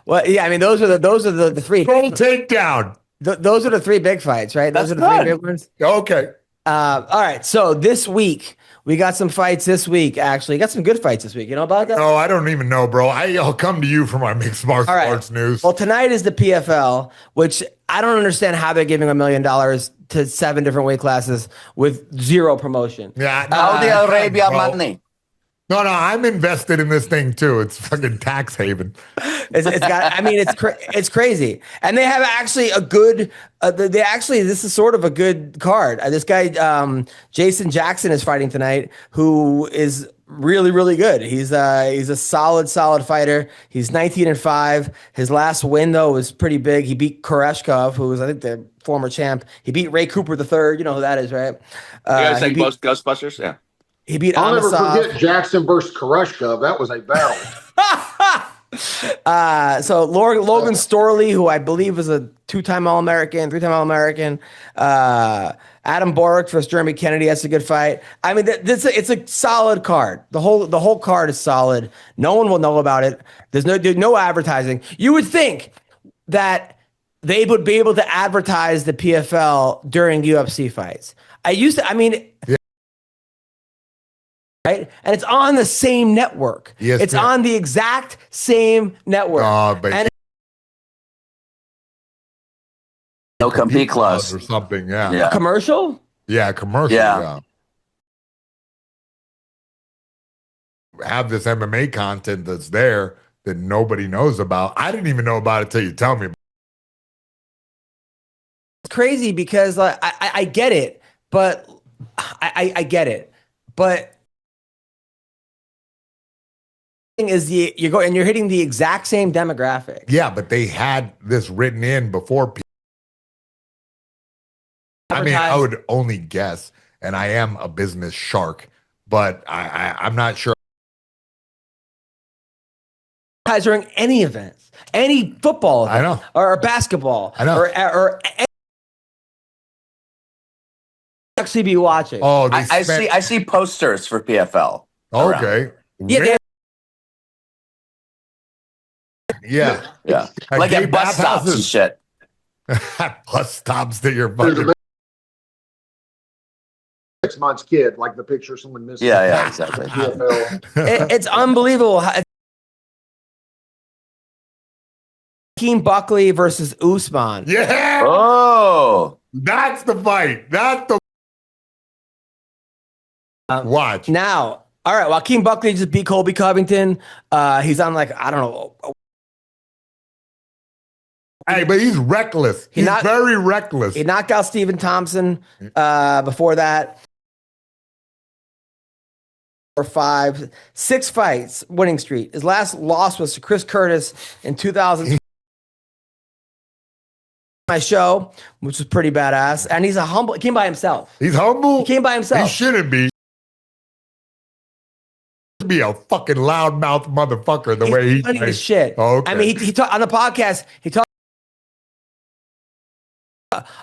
Well, yeah. I mean, those are the three. Full takedown. Those are the 3 big fights, right? Those are the 3 big ones. Okay. All right. So this week we got some fights. This week, actually, got some good fights this week. You know about that? No, I don't even know, bro. I'll come to you for my mixed martial arts news. Well, tonight is the PFL, which I don't understand how they're giving $1 million to 7 different weight classes with 0 promotion. Yeah. Saudi Arabia money. No, I'm invested in this thing too. It's fucking tax haven. It's crazy. And they have actually a good, this is sort of a good card. This guy, Jason Jackson is fighting tonight, who is really, really good. He's a solid fighter. He's 19-5. His last win though was pretty big. He beat Koreshkov, who was, I think, the former champ. He beat Ray Cooper III. You know who that is, right? You guys like most Ghostbusters? Yeah. He beat I'll never forget Jackson versus Koreshkov. That was a battle. So Logan Storley, who I believe is a 2-time All-American, 3-time All-American. Adam Boric versus Jeremy Kennedy. That's a good fight. I mean, it's a solid card. The whole card is solid. No one will know about it. There's no advertising. You would think that they would be able to advertise the PFL during UFC fights. Right? And it's on the same network. Yes, it's on the exact same network. Oh, but No Compete Clause or something. Yeah. Yeah. Commercial? Yeah, commercial. Yeah. Have this MMA content that's there that nobody knows about. I didn't even know about it till you tell me. It's crazy because like I get it, but I get it, but thing is you're hitting the exact same demographic. Yeah, but they had this written in before people. I mean, I would only guess, and I am a business shark, but I'm not sure. During any events, any football event, I know, or basketball, I know, or actually be watching. Oh, I see posters for PFL. Okay. Yeah. Yeah. Yeah. Like at bus stops and shit. Bus stops that you're fucking 6 months kid, like the picture someone missed. Yeah, exactly. It's unbelievable. Buckley versus USMAN. Yeah. Oh, that's the fight. That's the watch. Now, all right, Joaquin Buckley just beat Colby Covington. He's on like, I don't know. Hey, but he's reckless. He's very reckless. He knocked out Stephen Thompson before that. 6 fights winning streak. His last loss was to Chris Curtis in 2000. My show, which was pretty badass, and he came by himself. He's humble. He came by himself. He shouldn't be. Be a fucking loudmouth motherfucker the way he funny as shit. Oh, okay. I mean, he talked on the podcast. He talked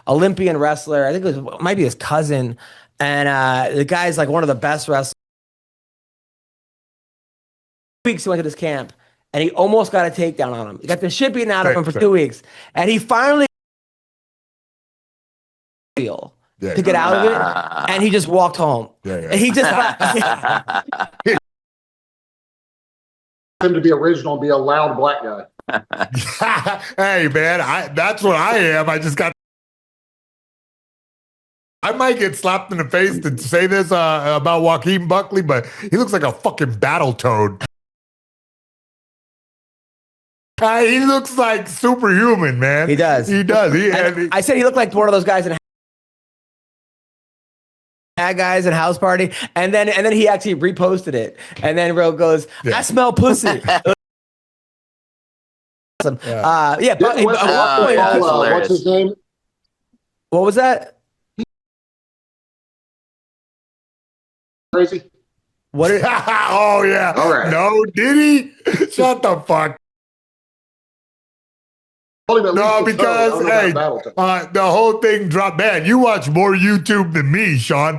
Olympian wrestler. I think it might be his cousin, and the guy's like one of the best wrestlers. 2 weeks he went to this camp, and he almost got a takedown on him. He got the shit beaten out of him for 2 weeks, and he finally to get out of it, and he just walked home. And he just him to be original and be a loud black guy. Hey man, that's what I am. I might get slapped in the face to say this about Joaquin Buckley, but he looks like a fucking battle toad. He looks like superhuman, man. He does. He does. I said he looked like one of those guys in guys at house party, and then he actually reposted it, and then Ro goes, "I smell pussy." Awesome. What's his name? What was that? Crazy. What? Oh yeah. All right. No, did he? Shut the fuck. No, because hey, the whole thing dropped. Man, you watch more YouTube than me, Sean.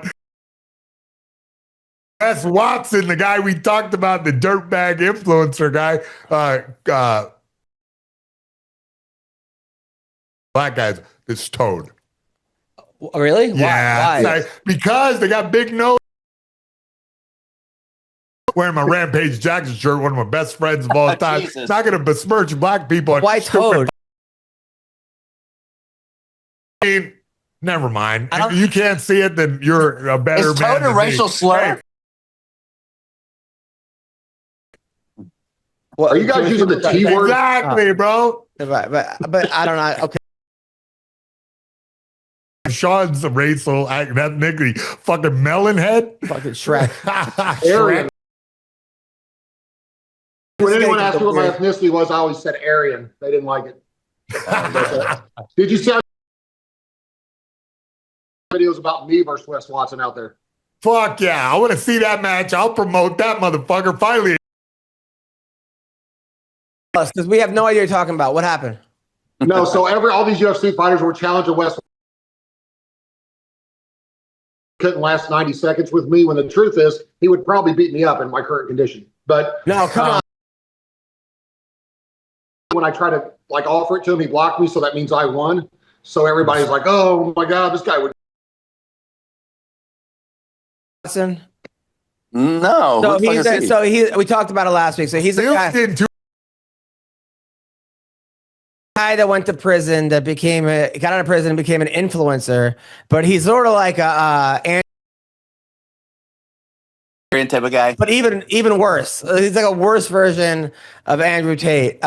Wes Watson, the guy we talked about, the dirtbag influencer guy. Black guys, this toad. Really? Yeah. Why? Because they got big nose. Wearing my Rampage Jackson shirt, one of my best friends of all time. It's not going to besmirch black people. Why toad? Never mind. If you can't see it, then you're a better man. Is toad a racial slur? Are you guys using the T word? Exactly, bro. But I don't know. Okay. Sean's a racial act. That nigga, fucking melon head. Fucking Shrek. Aryan. When anyone asked me what my ethnicity was, I always said Aryan. They didn't like it. Did you see videos about me versus Wes Watson out there? Fuck yeah. I want to see that match. I'll promote that motherfucker. Finally. Because we have no idea what you're talking about. What happened? No, so all these UFC fighters were challenging Wes. Couldn't last 90 seconds with me, when the truth is he would probably beat me up in my current condition. But no, come on. When I try to offer it to him, he blocked me, so that means I won. So everybody's like, "Oh my God, this guy would." No. We talked about it last week. So he's a guy. guy that went to prison that got out of prison and became an influencer, but he's sort of like a type of guy. but even worse. He's like a worse version of Andrew Tate.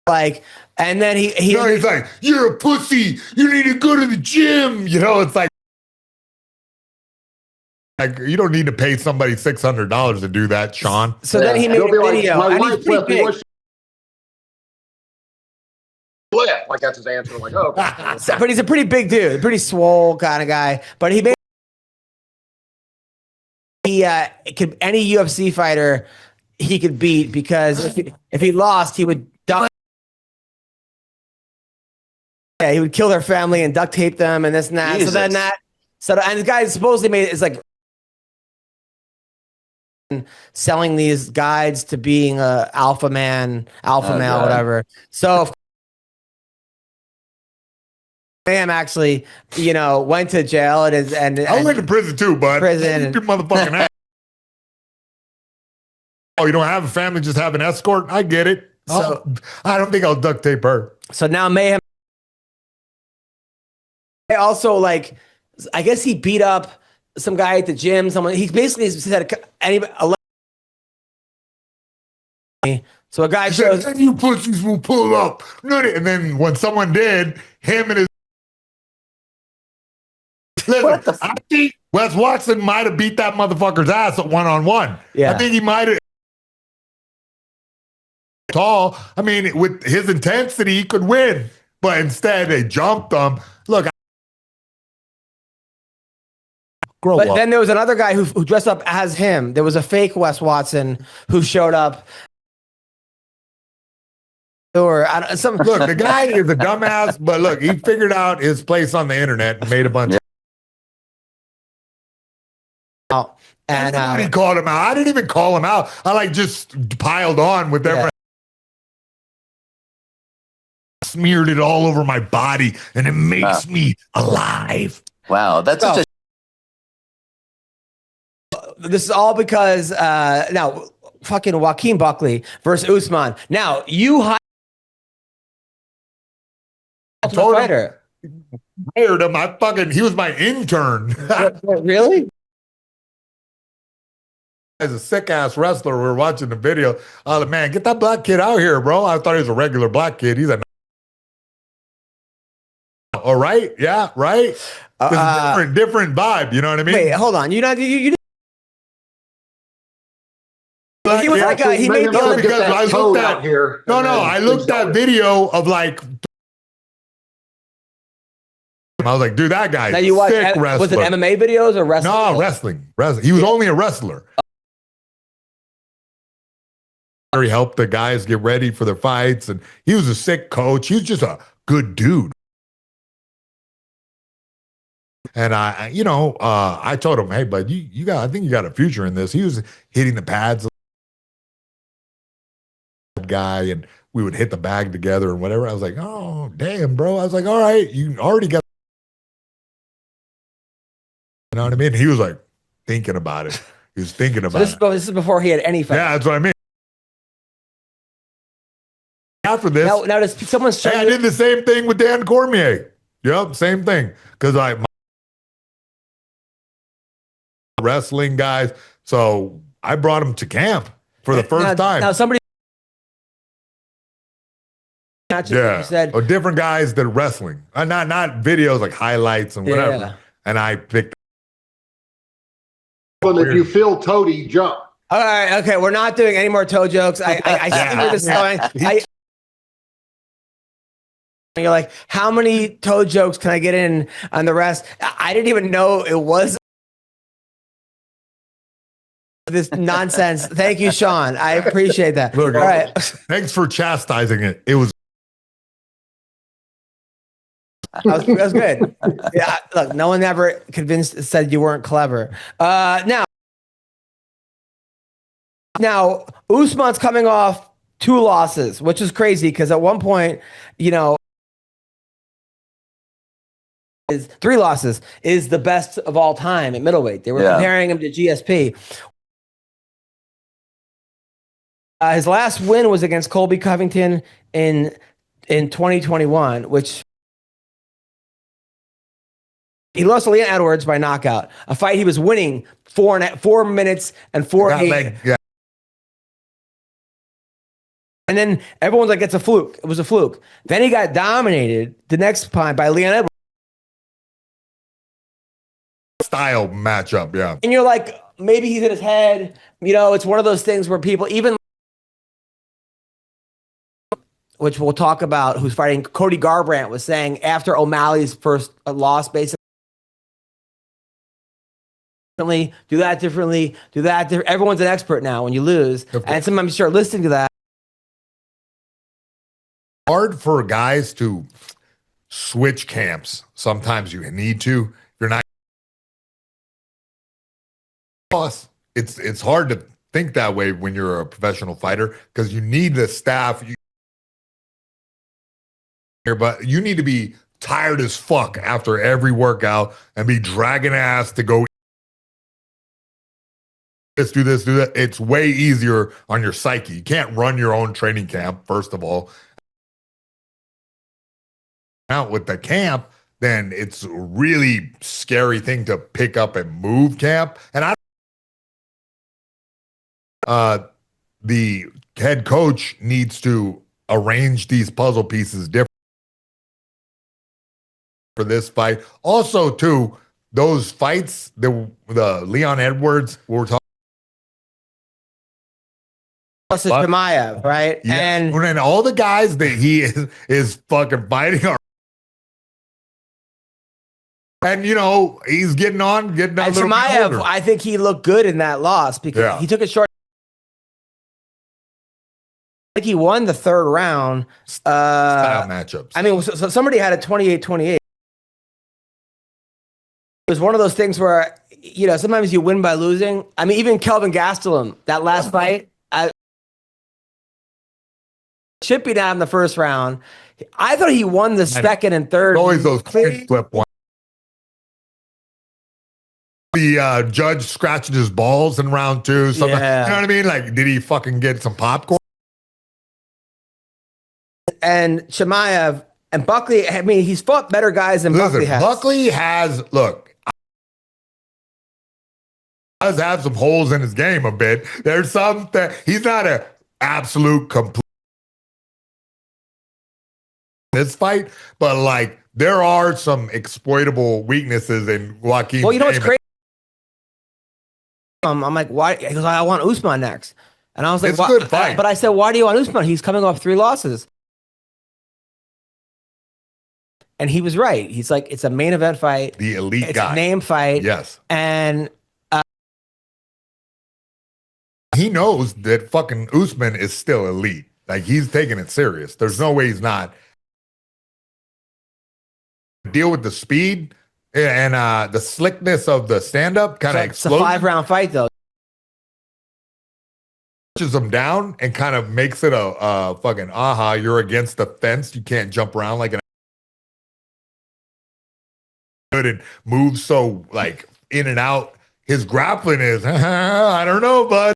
And then he's like, you're a pussy. You need to go to the gym. It's like you don't need to pay somebody $600 to do that, Sean. So then he made a video. Like, my and wife he's pretty left me. big. What's like that's his answer. Like, oh, okay. But he's a pretty big dude, pretty swole kind of guy. But he made any UFC fighter he could beat, because if he lost, he would die. Yeah, he would kill their family and duct tape them and this and that. Jesus. And the guy supposedly is like selling these guides to being a alpha male, whatever. So Sam actually, went to jail and I went to prison too, bud. Prison. Your motherfucking ass. Oh, you don't have a family, just have an escort? I get it. So I don't think I'll duct tape her. So now Mayhem. Also, I guess he beat up some guy at the gym. He basically said anybody. So a guy shows. And you pussies will pull up. And then when someone did, him and his. Listen, I think Wes Watson might have beat that motherfucker's ass at one-on-one. Yeah. I think he might have. Tall. I mean, with his intensity, he could win. But instead, they jumped him. Look. But then there was another guy who dressed up as him. There was a fake Wes Watson who showed up. Look, the guy is a dumbass, but look, he figured out his place on the internet and made a bunch of. And he called him out. I didn't even call him out. I just piled on with everything. Smeared it all over my body, and it makes me alive. Wow, that's such a. This is all because now fucking Joaquin Buckley versus USMAN. Now you fighter. Hired him. He was my intern. Really? As a sick ass wrestler, we were watching the video. I was like, man, get that black kid out here, bro. I thought he was a regular black kid. He's a. All right, yeah, right. Different vibe. You know what I mean? Wait, hold on. You didn't. He was like he made because I looked at here. I looked at video of I was like, dude, that guy's now you watch sick wrestler. Was it MMA videos or wrestling? No, wrestling. He was only a wrestler. He helped the guys get ready for their fights, and he was a sick coach. He was just a good dude. And I told him, hey, bud, I think you got a future in this. He was hitting the pads, guy, and we would hit the bag together and whatever. I was like, oh, damn, bro. I was like, all right, you already got. You know what I mean? He was like thinking about it. He was thinking about it. This is before he had any fight. Yeah, that's what I mean. After this, now does someone show I did the same thing with Dan Cormier. Yep, same thing. Because my wrestling guys. So I brought him to camp for the first time. Now somebody said, different guys that are wrestling. Not videos like highlights and whatever. Yeah. And I picked. Well, if you feel toady, jump. All right, okay, we're not doing any more toe jokes. I see where this is going. You're like, how many toe jokes can I get in on the rest? I didn't even know it was this nonsense. Thank you, Sean. I appreciate that. Look, all right. Thanks for chastising it. It was. That was good. Yeah, look, no one ever said you weren't clever. Now, Usman's coming off 2 losses, which is crazy because at one point, is 3 losses is the best of all time at middleweight. They were comparing him to GSP. His last win was against Colby Covington in 2021, which he lost to Leon Edwards by knockout. A fight he was winning 4 minutes and 4-8. Yeah. And then everyone's like, it's a fluke. It was a fluke. Then he got dominated the next time by Leon Edwards. Style matchup, yeah. And you're like, maybe he's in his head. It's one of those things where people, even, which we'll talk about, who's fighting, Cody Garbrandt was saying after O'Malley's first loss, basically, do that differently. Everyone's an expert now when you lose. And sometimes you start listening to that. Hard for guys to switch camps. Sometimes you need to. You're not. Plus, it's hard to think that way when you're a professional fighter because you need the staff. But you need to be tired as fuck after every workout and be dragging ass to go. Do this, do that. It's way easier on your psyche. You can't run your own training camp, first of all. Out with the camp, then it's a really scary thing to pick up and move camp. And the head coach needs to arrange these puzzle pieces different for this fight. Also, too, those fights, the Leon Edwards, we're talking. Plus Chimaev, right? Yeah. And all the guys that he is fucking fighting are. And, he's getting on. And Chimaev, I think he looked good in that loss because he took a short. I think he won the third round. Style matchups. I mean, so somebody had a 28-28. It was one of those things where, sometimes you win by losing. I mean, even Kelvin Gastelum, that last fight, should be down in the first round. I thought he won the second and third. Always those coin flip ones. The judge scratching his balls in round 2. You know what I mean? Like, did he fucking get some popcorn? And Chimaev and Buckley, I mean, he's fought better guys than Buckley has. Buckley does have some holes in his game a bit. There's some that he's not an absolute complete this fight, but there are some exploitable weaknesses in Joaquin. Well, what's crazy? I'm like, why? He goes, I want Usman next. And I was like, it's a good fight. But I said, why do you want Usman? He's coming off 3 losses. And he was right. He's like, it's a main event fight. The elite guy. It's a name fight. Yes. And he knows that fucking Usman is still elite. Like, he's taking it serious. There's no way he's not. Deal with the speed and the slickness of the stand-up kind of explodes. It's a 5-round fight, though. Pushes him down and kind of makes it a fucking you're against the fence. You can't jump around like an good and move so in and out. His grappling is I don't know, bud.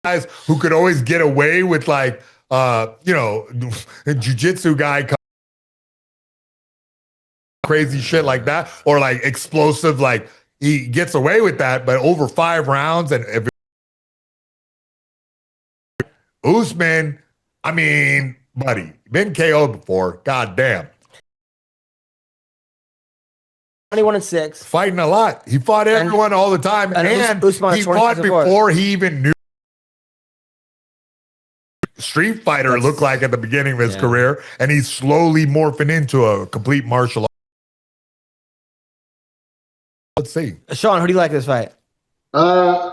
Guys who could always get away with a jiu-jitsu guy. Crazy shit like that, or explosive, he gets away with that, but over 5 rounds, and if Usman, I mean, buddy, been KO'd before, goddamn. 21-6, fighting a lot. He fought everyone all the time, and he fought before he even knew Street Fighter looked like at the beginning of his career, and he's slowly morphing into a complete martial art. Let's see. Sean, who do you like this fight? I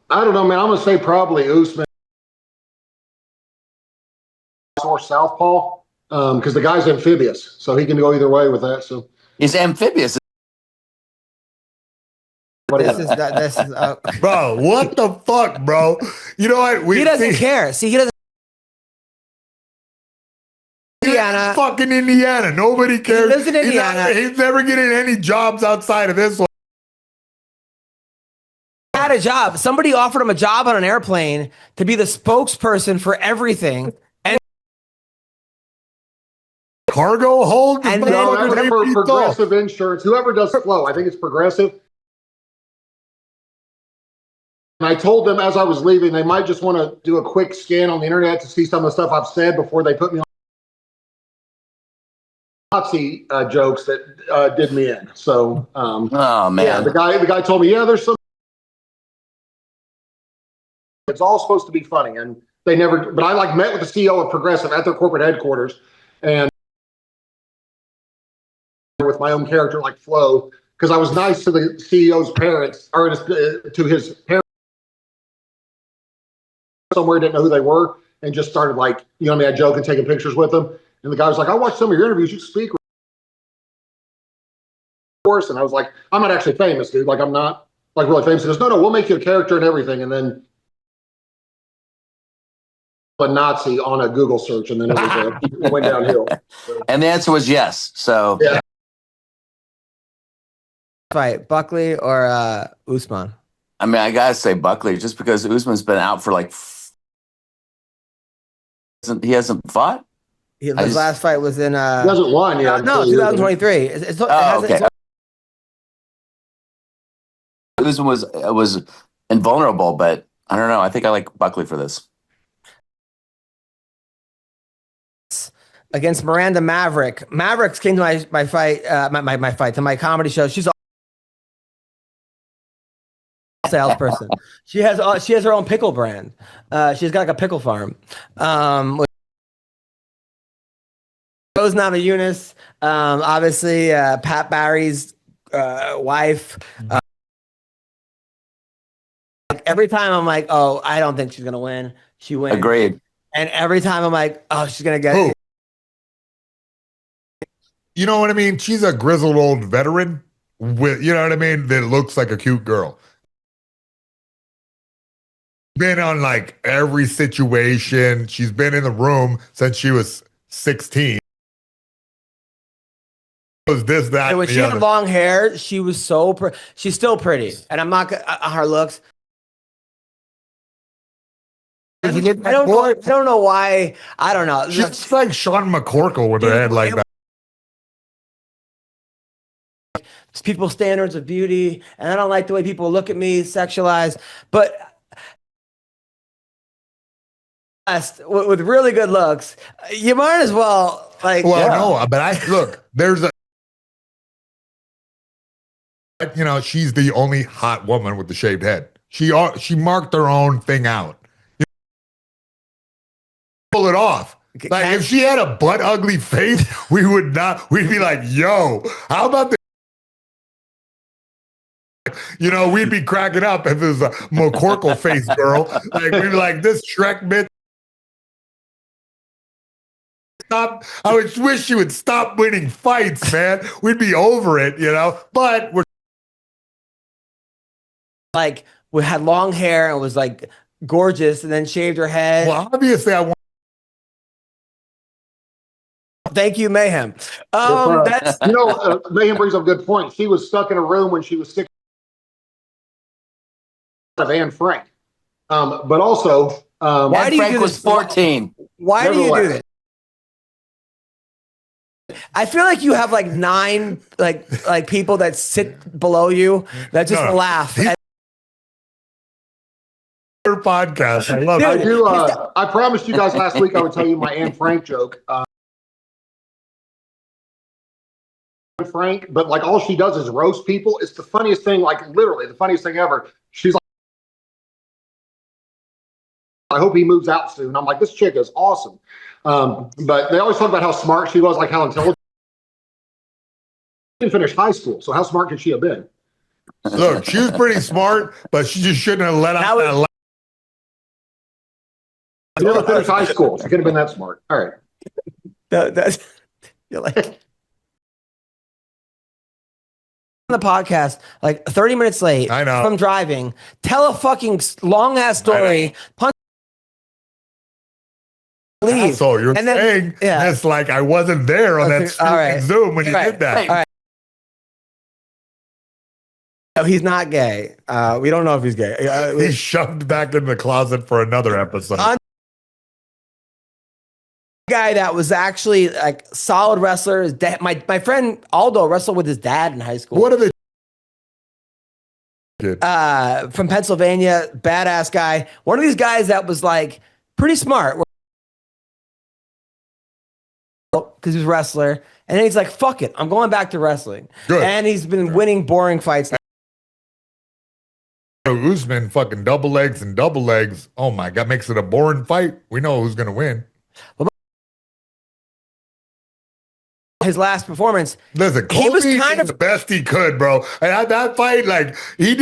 don't know, man. I'm going to say probably Usman or Southpaw because the guy's amphibious, so he can go either way with that. So he's amphibious. Bro, what the fuck, bro? You know what? He doesn't care. See, he doesn't. Indiana. Fucking Indiana. Nobody cares. He lives in Indiana. He's never getting any jobs outside of this one. had a job. Somebody offered him a job on an airplane to be the spokesperson for everything. And cargo hold? And No, that was for Progressive Insurance. Whoever does Flow, I think it's Progressive. And I told them as I was leaving, they might just want to do a quick scan on the internet to see some of the stuff I've said before they put me on Nazi jokes that did me in. So, oh man, yeah, the guy told me, yeah, there's some. It's all supposed to be funny, and they never. But I like met with the CEO of Progressive at their corporate headquarters, and with my own character like Flo, because I was nice to the CEO's parents or to his parents. Somewhere didn't know who they were and just started like, you know what I mean, I joke and taking pictures with them. And the guy was like, I watched some of your interviews. You speak with course. And I was like, I'm not actually famous, dude. Like, I'm not like really famous. He goes, no, we'll make you a character and everything. And then a Nazi on a Google search. And then it went downhill. And the answer was yes. So yeah. Fight Buckley or Usman? I mean, I gotta say Buckley, just because Usman's been out for like he hasn't fought. His last fight was in. He hasn't won yet. No, 2023. Okay. Usman was invulnerable, but I don't know. I think I like Buckley for this. Against Miranda Maverick. Mavericks came to my fight, to my comedy show. She's a salesperson. She has her own pickle brand. She's got like a pickle farm. Rose Namajunas, obviously Pat Barry's wife. Every time I'm like, oh, I don't think she's gonna win. She wins. Agreed. And every time I'm like, oh, she's gonna get it. You know what I mean? She's a grizzled old veteran with, you know what I mean, that looks like a cute girl. Been on like every situation. She's been in the room since she was 16. Was this, that, and when she had long hair, she was so she's still pretty. And I'm not her looks. I don't know why. I don't know. She's like Sean McCorkle with her head like that. It's people's standards of beauty, and I don't like the way people look at me sexualized. But with really good looks, you might as well like. Well, no, but there's a. You know, she's the only hot woman with the shaved head. She marked her own thing out. Pull it off. Like if she had a butt ugly face, we'd be like, yo, how about this? You know, we'd be cracking up if it was a McCorkle face girl. Like we'd be like, this Shrek bitch. Stop. I would wish she would stop winning fights, man. We'd be over it, you know. But we're like we had long hair and was like gorgeous, and then shaved her head. Well, obviously, I want. Thank you, Mayhem. That's Mayhem brings up a good point. She was stuck in a room when she was 6 of Anne Frank. But also, why do you do was 14. Why do you do this? I feel like you have like 9 like people that sit below you that just laugh. Podcast. I love it. I promised you guys last week I would tell you my Anne Frank joke. Frank, but like all she does is roast people. It's the funniest thing, like literally the funniest thing ever. She's like, I hope he moves out soon. I'm like, this chick is awesome. But they always talk about how smart she was, like how intelligent. She didn't finish high school, so how smart could she have been? Look, she was pretty smart, but she just shouldn't have let out that. She never finished high school. She could have been that smart. All right. That's you're like. On the podcast, like 30 minutes late. I know. From driving. Tell a fucking long ass story. Punch. Leave. So you're saying it's like I wasn't there on that stupid Zoom when you did that. All No, he's not gay. We don't know if he's gay. He's shoved back in the closet for another episode. Guy that was actually like solid wrestler. His dad, my friend Aldo wrestled with his dad in high school. What are they? From Pennsylvania, badass guy. One of these guys that was like pretty smart because he was a wrestler, and then he's like, "Fuck it, I'm going back to wrestling." Good. And he's been winning boring fights. USMAN fucking double legs. Oh my God, makes it a boring fight. We know who's gonna win. His last performance. Listen, Kobe he was kind did the best he could, bro. And at that fight, like he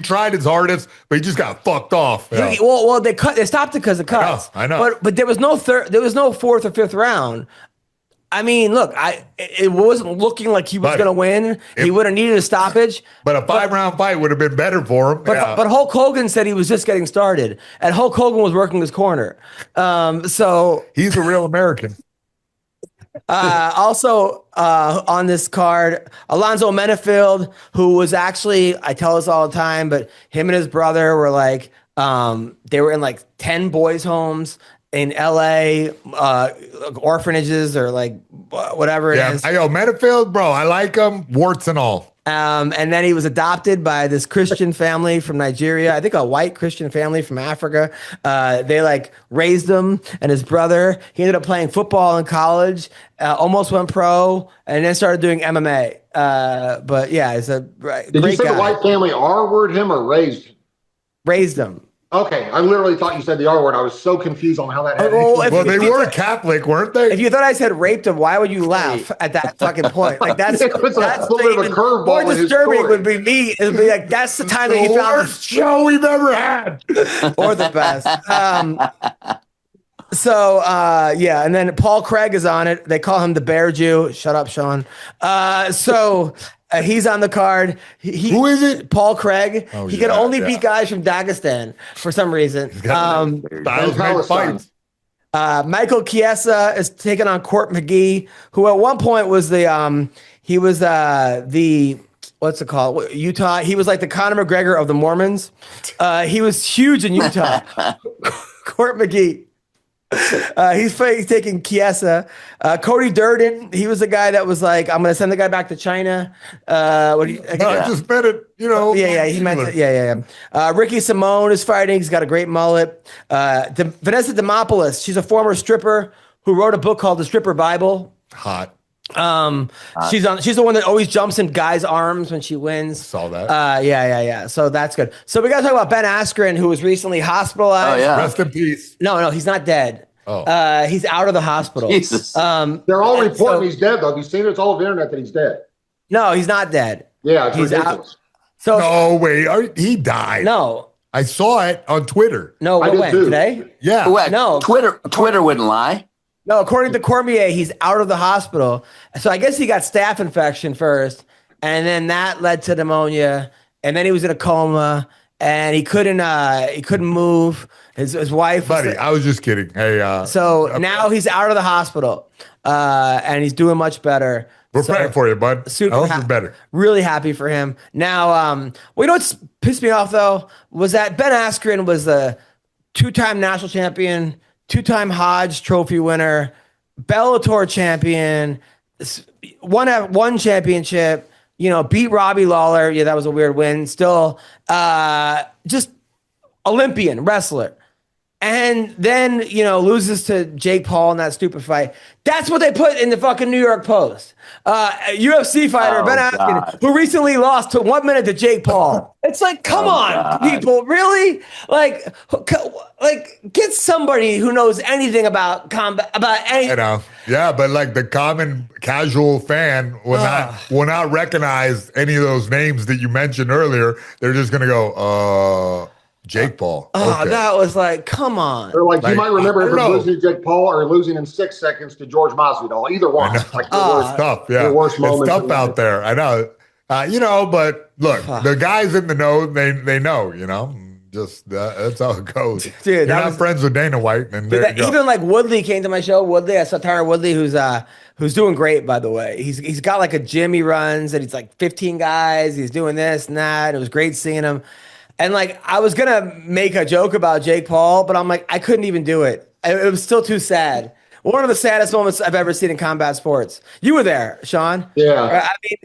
tried his hardest, but he just got fucked off. Well, they stopped it because of cuts. I know. But there was no fourth or fifth round. I mean, look, it wasn't looking like he was going to win. He would have needed a stoppage. But a 5-round fight would have been better for him. But Hulk Hogan said he was just getting started, and Hulk Hogan was working his corner. So he's a real American. Also on this card, Alonzo Menefield, who was actually, I tell this all the time, but him and his brother were like, they were in like 10 boys' homes in LA, orphanages or like whatever it is. Yo, Menefield, bro, I like him, warts and all. And then he was adopted by this Christian family from Nigeria. I think a white Christian family from Africa. They like raised him and his brother. He ended up playing football in college, almost went pro, and then started doing MMA. But yeah, it's a great guy. Did you say the white family R-word him or raised him? Raised him. Okay, I literally thought you said the R word. I was so confused on how that happened. Well, they were Catholic, weren't they? If you thought I said raped him, why would you laugh at that fucking point? Like that's a little bit of a curveball. More disturbing would be me. It'd be like that's the time that he found the worst show we've ever had, or the best. Yeah, and then Paul Craig is on it. They call him the Bear Jew. Shut up, Sean. He's on the card. Who is it? Paul Craig. Oh, he can only beat guys from Dagestan for some reason. Michael Chiesa is taking on Court McGee, who at one point was the what's it called? Utah. He was like the Conor McGregor of the Mormons. He was huge in Utah. Court McGee. He's taking Chiesa. Cody Durden, he was the guy that was like, I'm going to send the guy back to China. I just bet it, Yeah, he meant it. Yeah. Ricky Simone is fighting. He's got a great mullet. Vanessa Demopoulos, she's a former stripper who wrote a book called The Stripper Bible. Hot. She's the one that always jumps in guys' arms when she wins. Saw that. Yeah. So that's good. So we got to talk about Ben Askren, who was recently hospitalized. Oh, yeah. Rest in peace. No, he's not dead. Oh. He's out of the hospital. Jesus. They're all reporting he's dead, though. Have you seen it? It's all over the internet that he's dead. No, he's not dead. Yeah, it's he's ridiculous. out. So no, wait. He died. No. I saw it on Twitter. No, when? Today? Yeah. What? No. Twitter wouldn't lie. No, according to Cormier, he's out of the hospital. So I guess he got staph infection first, and then that led to pneumonia, and then he was in a coma, and he couldn't move. His wife, buddy, I was just kidding. Hey, so now he's out of the hospital, and he's doing much better. We're praying for you, bud. Super I hope you're better. Really happy for him. Now, you know what's pissed me off though was that Ben Askren was the 2-time national champion, 2-time Hodge Trophy winner, Bellator champion, won championship. Beat Robbie Lawler. Yeah, that was a weird win. Still, just Olympian wrestler. And then, loses to Jake Paul in that stupid fight. That's what they put in the fucking New York Post. UFC fighter Ben Askren, who recently lost to 1 minute to Jake Paul. It's like, come on, people, really? Like, get somebody who knows anything about combat, about anything. Yeah, but like the common casual fan will not recognize any of those names that you mentioned earlier. They're just gonna go, Jake Paul. Okay. That was like, come on. Or you might remember if it was losing to Jake Paul or losing in 6 seconds to George Masvidal. Either one. Like the worst, tough. Yeah, the worst moments. It's tough out there. I know. But look, the guys in the know, they know. Just that's how it goes. Dude, You're not friends with Dana White, and there you go. even like Woodley came to my show. Woodley, I saw Tyler Woodley, who's doing great, by the way. He's got like a gym he runs, and he's like 15 guys. He's doing this and that. It was great seeing him. And like I was gonna make a joke about Jake Paul, but I'm like I couldn't even do it. It was still too sad. One of the saddest moments I've ever seen in combat sports. You were there, Sean. Yeah. I mean,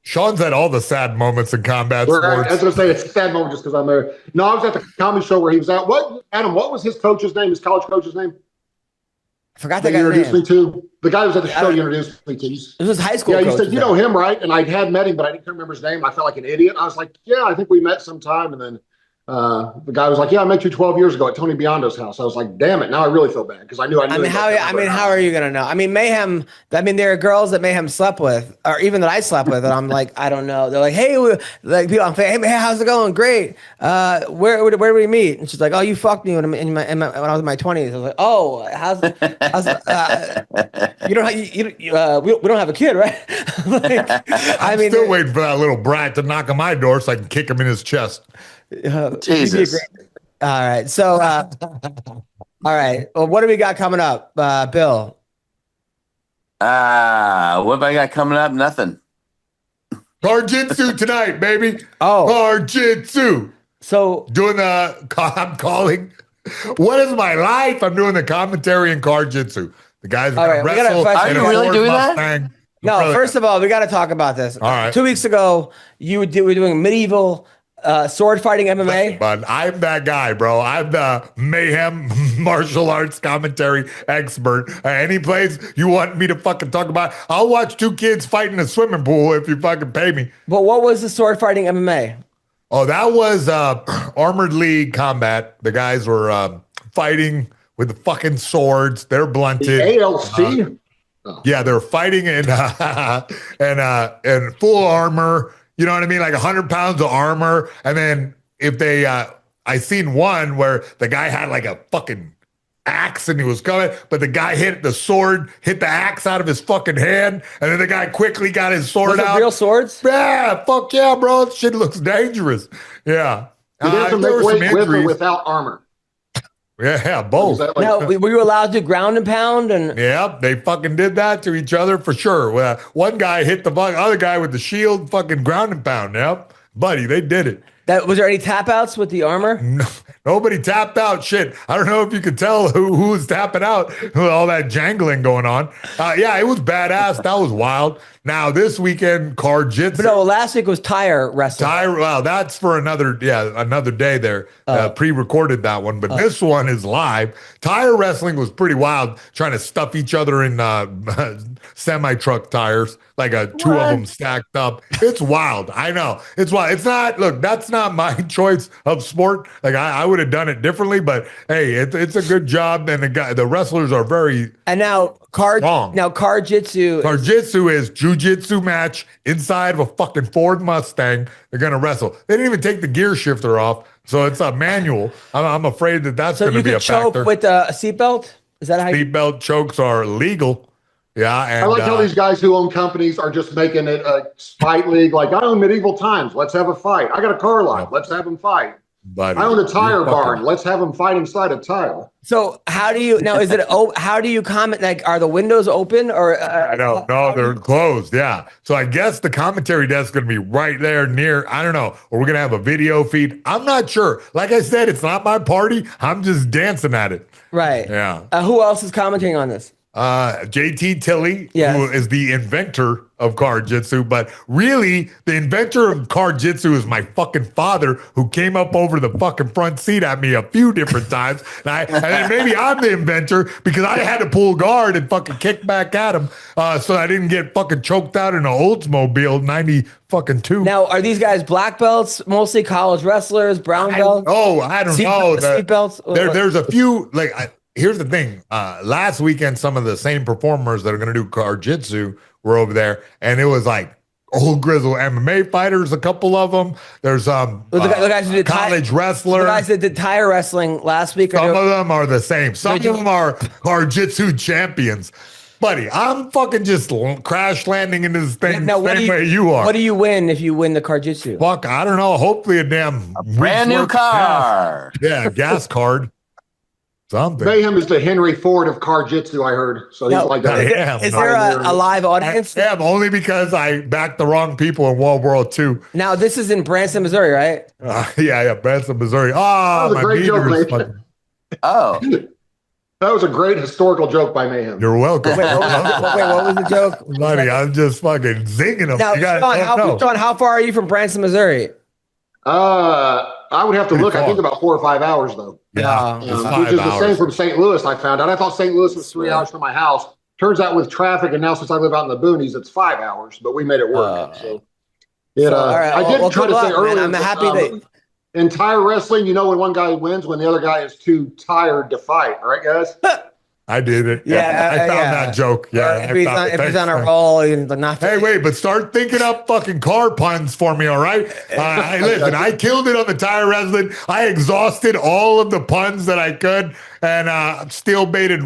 Sean's had all the sad moments in combat Right. sports. I was going to say it's a sad moment just because I'm there. No, I was at the comedy show where he was at. Adam, what was his coach's name, his college coach's name? I forgot That that you guy's introduced name. me to? The guy who was at the show you introduced me to. It was his high school Yeah, coach. you said, you know him, right? And I had met him, but I didn't remember his name. I felt like an idiot. I was like, yeah, I think we met sometime. And then the guy was like, yeah, I met you 12 years ago at Tony Biondo's house. I was like, damn it. Now I really feel bad because I knew. How are you gonna know? I mean, Mayhem. I mean, there are girls that Mayhem slept with, or even that I slept with, and I'm like, I don't know. They're like, hey, like people, I'm saying, hey, how's it going? Great. Where did we meet? And she's like, oh, you fucked me when I was in my 20s. I was like, oh, how's we don't have a kid, right? I'm still waiting for that little brat to knock on my door so I can kick him in his chest. Jesus. All right. So, all right. Well, what do we got coming up, Bill? What have I got coming up? Nothing. Car-jitsu tonight, baby. Oh. Car-jitsu. So doing I'm calling. What is my life? I'm doing the commentary in car-jitsu. The guys are going to wrestle. Are you really doing that? No, first of all, we got to talk about this. All right. 2 weeks ago, you were doing medieval sword fighting MMA. But I'm that guy, bro. I'm the mayhem martial arts commentary expert. Any place you want me to fucking talk about, I'll watch two kids fight in a swimming pool if you fucking pay me. But what was the sword fighting MMA? Oh, that was Armored League combat. The guys were fighting with the fucking swords. They're blunted. The ALC? Yeah, they're fighting in full armor. You know what I mean? Like 100 pounds of armor. And then if they, I seen one where the guy had like a fucking axe and he was coming, but the guy hit the axe out of his fucking hand. And then the guy quickly got his sword out. Real swords? Yeah, fuck yeah, bro. This shit looks dangerous. Yeah. Did they have to make weight with or without armor? Yeah, both. Now, were you allowed to ground and pound? And yeah, they fucking did that to each other for sure. One guy hit the other guy with the shield, fucking ground and pound. Yep, buddy, they did it. Was there any tap outs with the armor? No, nobody tapped out. Shit, I don't know if you could tell who was tapping out with all that jangling going on. Yeah, it was badass. That was wild. Now this weekend, car-jitsu. But no, last week was tire wrestling. Well, that's for another day there. Pre-recorded that one, but this one is live. Tire wrestling was pretty wild, trying to stuff each other in semi-truck tires, like two of them stacked up. It's wild. I know. It's wild. It's not, look, that's not my choice of sport. Like I would have done it differently, but hey, it's a good job. And the wrestlers are very strong. Now car-jitsu. Car-jitsu is jiu-jitsu match inside of a fucking Ford Mustang. They're going to wrestle. They didn't even take the gear shifter off, so it's a manual. I'm afraid that's going to be a factor. So you could choke with a seatbelt? Is that how you... Seatbelt chokes are legal. Yeah. And, I like how these guys who own companies are just making it a fight league. Like, I own medieval times. Let's have a fight. I got a car lot. Let's have them fight. Buddy, I own a tire barn. Let's have them fight inside a tire. So how do you now? How do you comment? Like, are the windows open or? I don't know. They're closed. Yeah. So I guess the commentary desk is going to be right there near. I don't know. Or we're going to have a video feed. I'm not sure. Like I said, it's not my party. I'm just dancing at it. Right. Yeah. Who else is commenting on this? JT Tilley, yes, who is the inventor of car-jitsu, but really the inventor of car-jitsu is my fucking father, who came up over the fucking front seat at me a few different times. And then maybe I'm the inventor because I had to pull guard and fucking kick back at him, so I didn't get fucking choked out in an Oldsmobile 92. Now, are these guys black belts, mostly college wrestlers, brown belts? I don't know. Seat belts? There's a few, like, here's the thing. Last weekend, some of the same performers that are going to do car-jitsu were over there, and it was like old grizzle MMA fighters, a couple of them. There's the guys who did college wrestlers. The guys that did tire wrestling last week. Some of them are the same. Some of them are car-jitsu champions. buddy, I'm fucking just crash landing into this thing the same way you are. What do you win if you win the Karjitsu? Fuck, I don't know. Hopefully a brand new car. Yeah, gas card. Something. Mayhem is the Henry Ford of Karjitsu, I heard. So he's like that. Is there a live audience? I am, only because I backed the wrong people in World War II. Now, this is in Branson, Missouri, right? Yeah, Branson, Missouri. Oh, that was a great joke, mate. Oh. That was a great historical joke by Mayhem. You're welcome. Wait, what was the joke? Buddy, I'm just fucking zinging them. Now, Sean, how far are you from Branson, Missouri? I would have to look. I think about 4 or 5 hours, though. Yeah, which is the same from St. Louis, I found out. I thought St. Louis was 3 hours from my house. Turns out with traffic, and now since I live out in the boonies, it's 5 hours, but we made it work. I did try to say earlier, I'm happy that... Entire wrestling, when one guy wins, when the other guy is too tired to fight. All right, guys? I did it. Yeah, I found that joke. Yeah, if he's on a roll, hey, wait, but start thinking up fucking car puns for me, all right? Listen, I killed it on the tire wrestling. I exhausted all of the puns that I could, and steel belted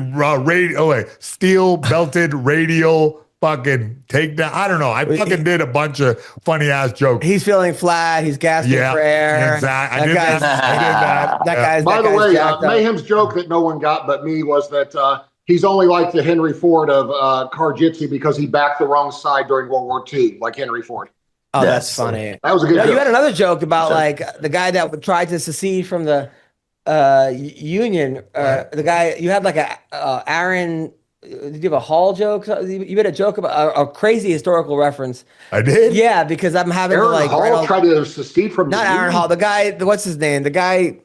radial fucking takedown. I don't know. I fucking did a bunch of funny ass jokes. He's feeling flat. He's gasping for air. Exactly. I did that. That guy's. By the way, Mayhem's joke that no one got but me was that he's only like the Henry Ford of Karjitsu because he backed the wrong side during World War II, like Henry Ford. Oh, that's funny. That was a good joke. You had another joke about like the guy that tried to secede from the Union. The guy you had like Aaron. Did you have a Hall joke? You made a joke about a crazy historical reference. I did? Yeah, because I'm having Aaron to like... Hall tried to secede from... Not Aaron Hall. The guy... What's his name? The guy...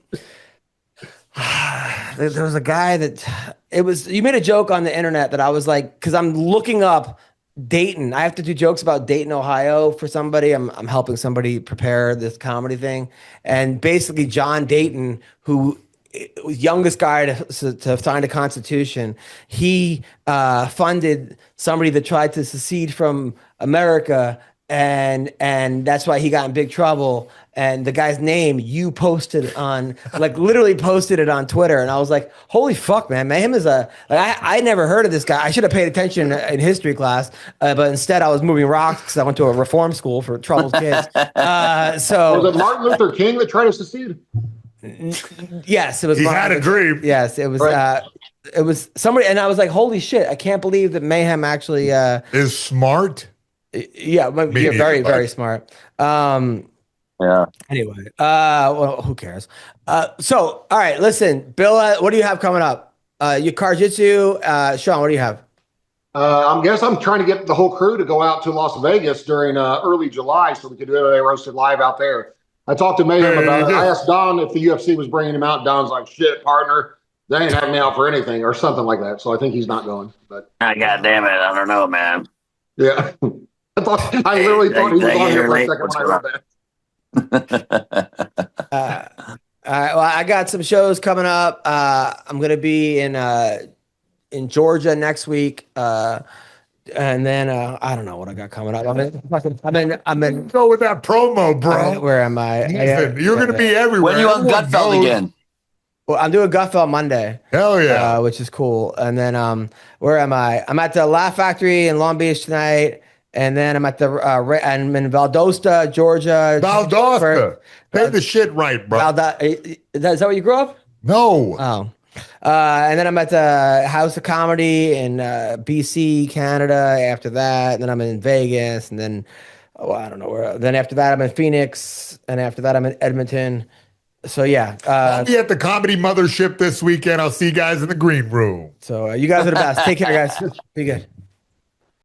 There was a guy that... You made a joke on the internet that I was like... Because I'm looking up Dayton. I have to do jokes about Dayton, Ohio for somebody. I'm helping somebody prepare this comedy thing. And basically John Dayton, who... youngest guy to sign the Constitution, he funded somebody that tried to secede from America, and that's why he got in big trouble. And the guy's name you posted on, like literally posted it on Twitter, and I was like, "Holy fuck, man! Mayhem is I never heard of this guy. I should have paid attention in history class, but instead I was moving rocks because I went to a reform school for troubled kids." So was it Martin Luther King that tried to secede? Yes, it was. He had a dream. Yes, it was. Right. It was somebody, and I was like, "Holy shit! I can't believe that Mayhem actually is smart." Yeah, you're very, very smart. Yeah. Anyway, well, who cares? So, all right, listen, Bill, what do you have coming up? Your Karjitsu, Sean, what do you have? I guess I'm trying to get the whole crew to go out to Las Vegas during early July so we could do MMA Roasted live out there. I talked to Mayhem about it. I asked Don if the UFC was bringing him out. Don's like, shit, partner, they ain't having me out for anything or something like that. So I think he's not going. But God damn it, I don't know, man. Yeah. I literally thought he was on here for a second when I read that. All right, well, I got some shows coming up. I'm going to be in Georgia next week. And then I don't know what I got coming up. I'm in. Go with that promo, bro. Where am I? Listen, you're going to be everywhere. When are you on Gutfeld again? Well, I'm doing Gutfeld Monday. Hell yeah, which is cool. And then where am I? I'm at the Laugh Factory in Long Beach tonight. And then I'm at I'm in Valdosta, Georgia. Valdosta. Pay the shit right, bro. Is that where you grew up? No. Oh. And then I'm at the House of Comedy in BC, Canada after that. And then I'm in Vegas. And then, I don't know where. Then after that, I'm in Phoenix. And after that, I'm in Edmonton. So, yeah. I'll be at the Comedy Mothership this weekend. I'll see you guys in the green room. So, you guys are the best. Take care, guys. Be good.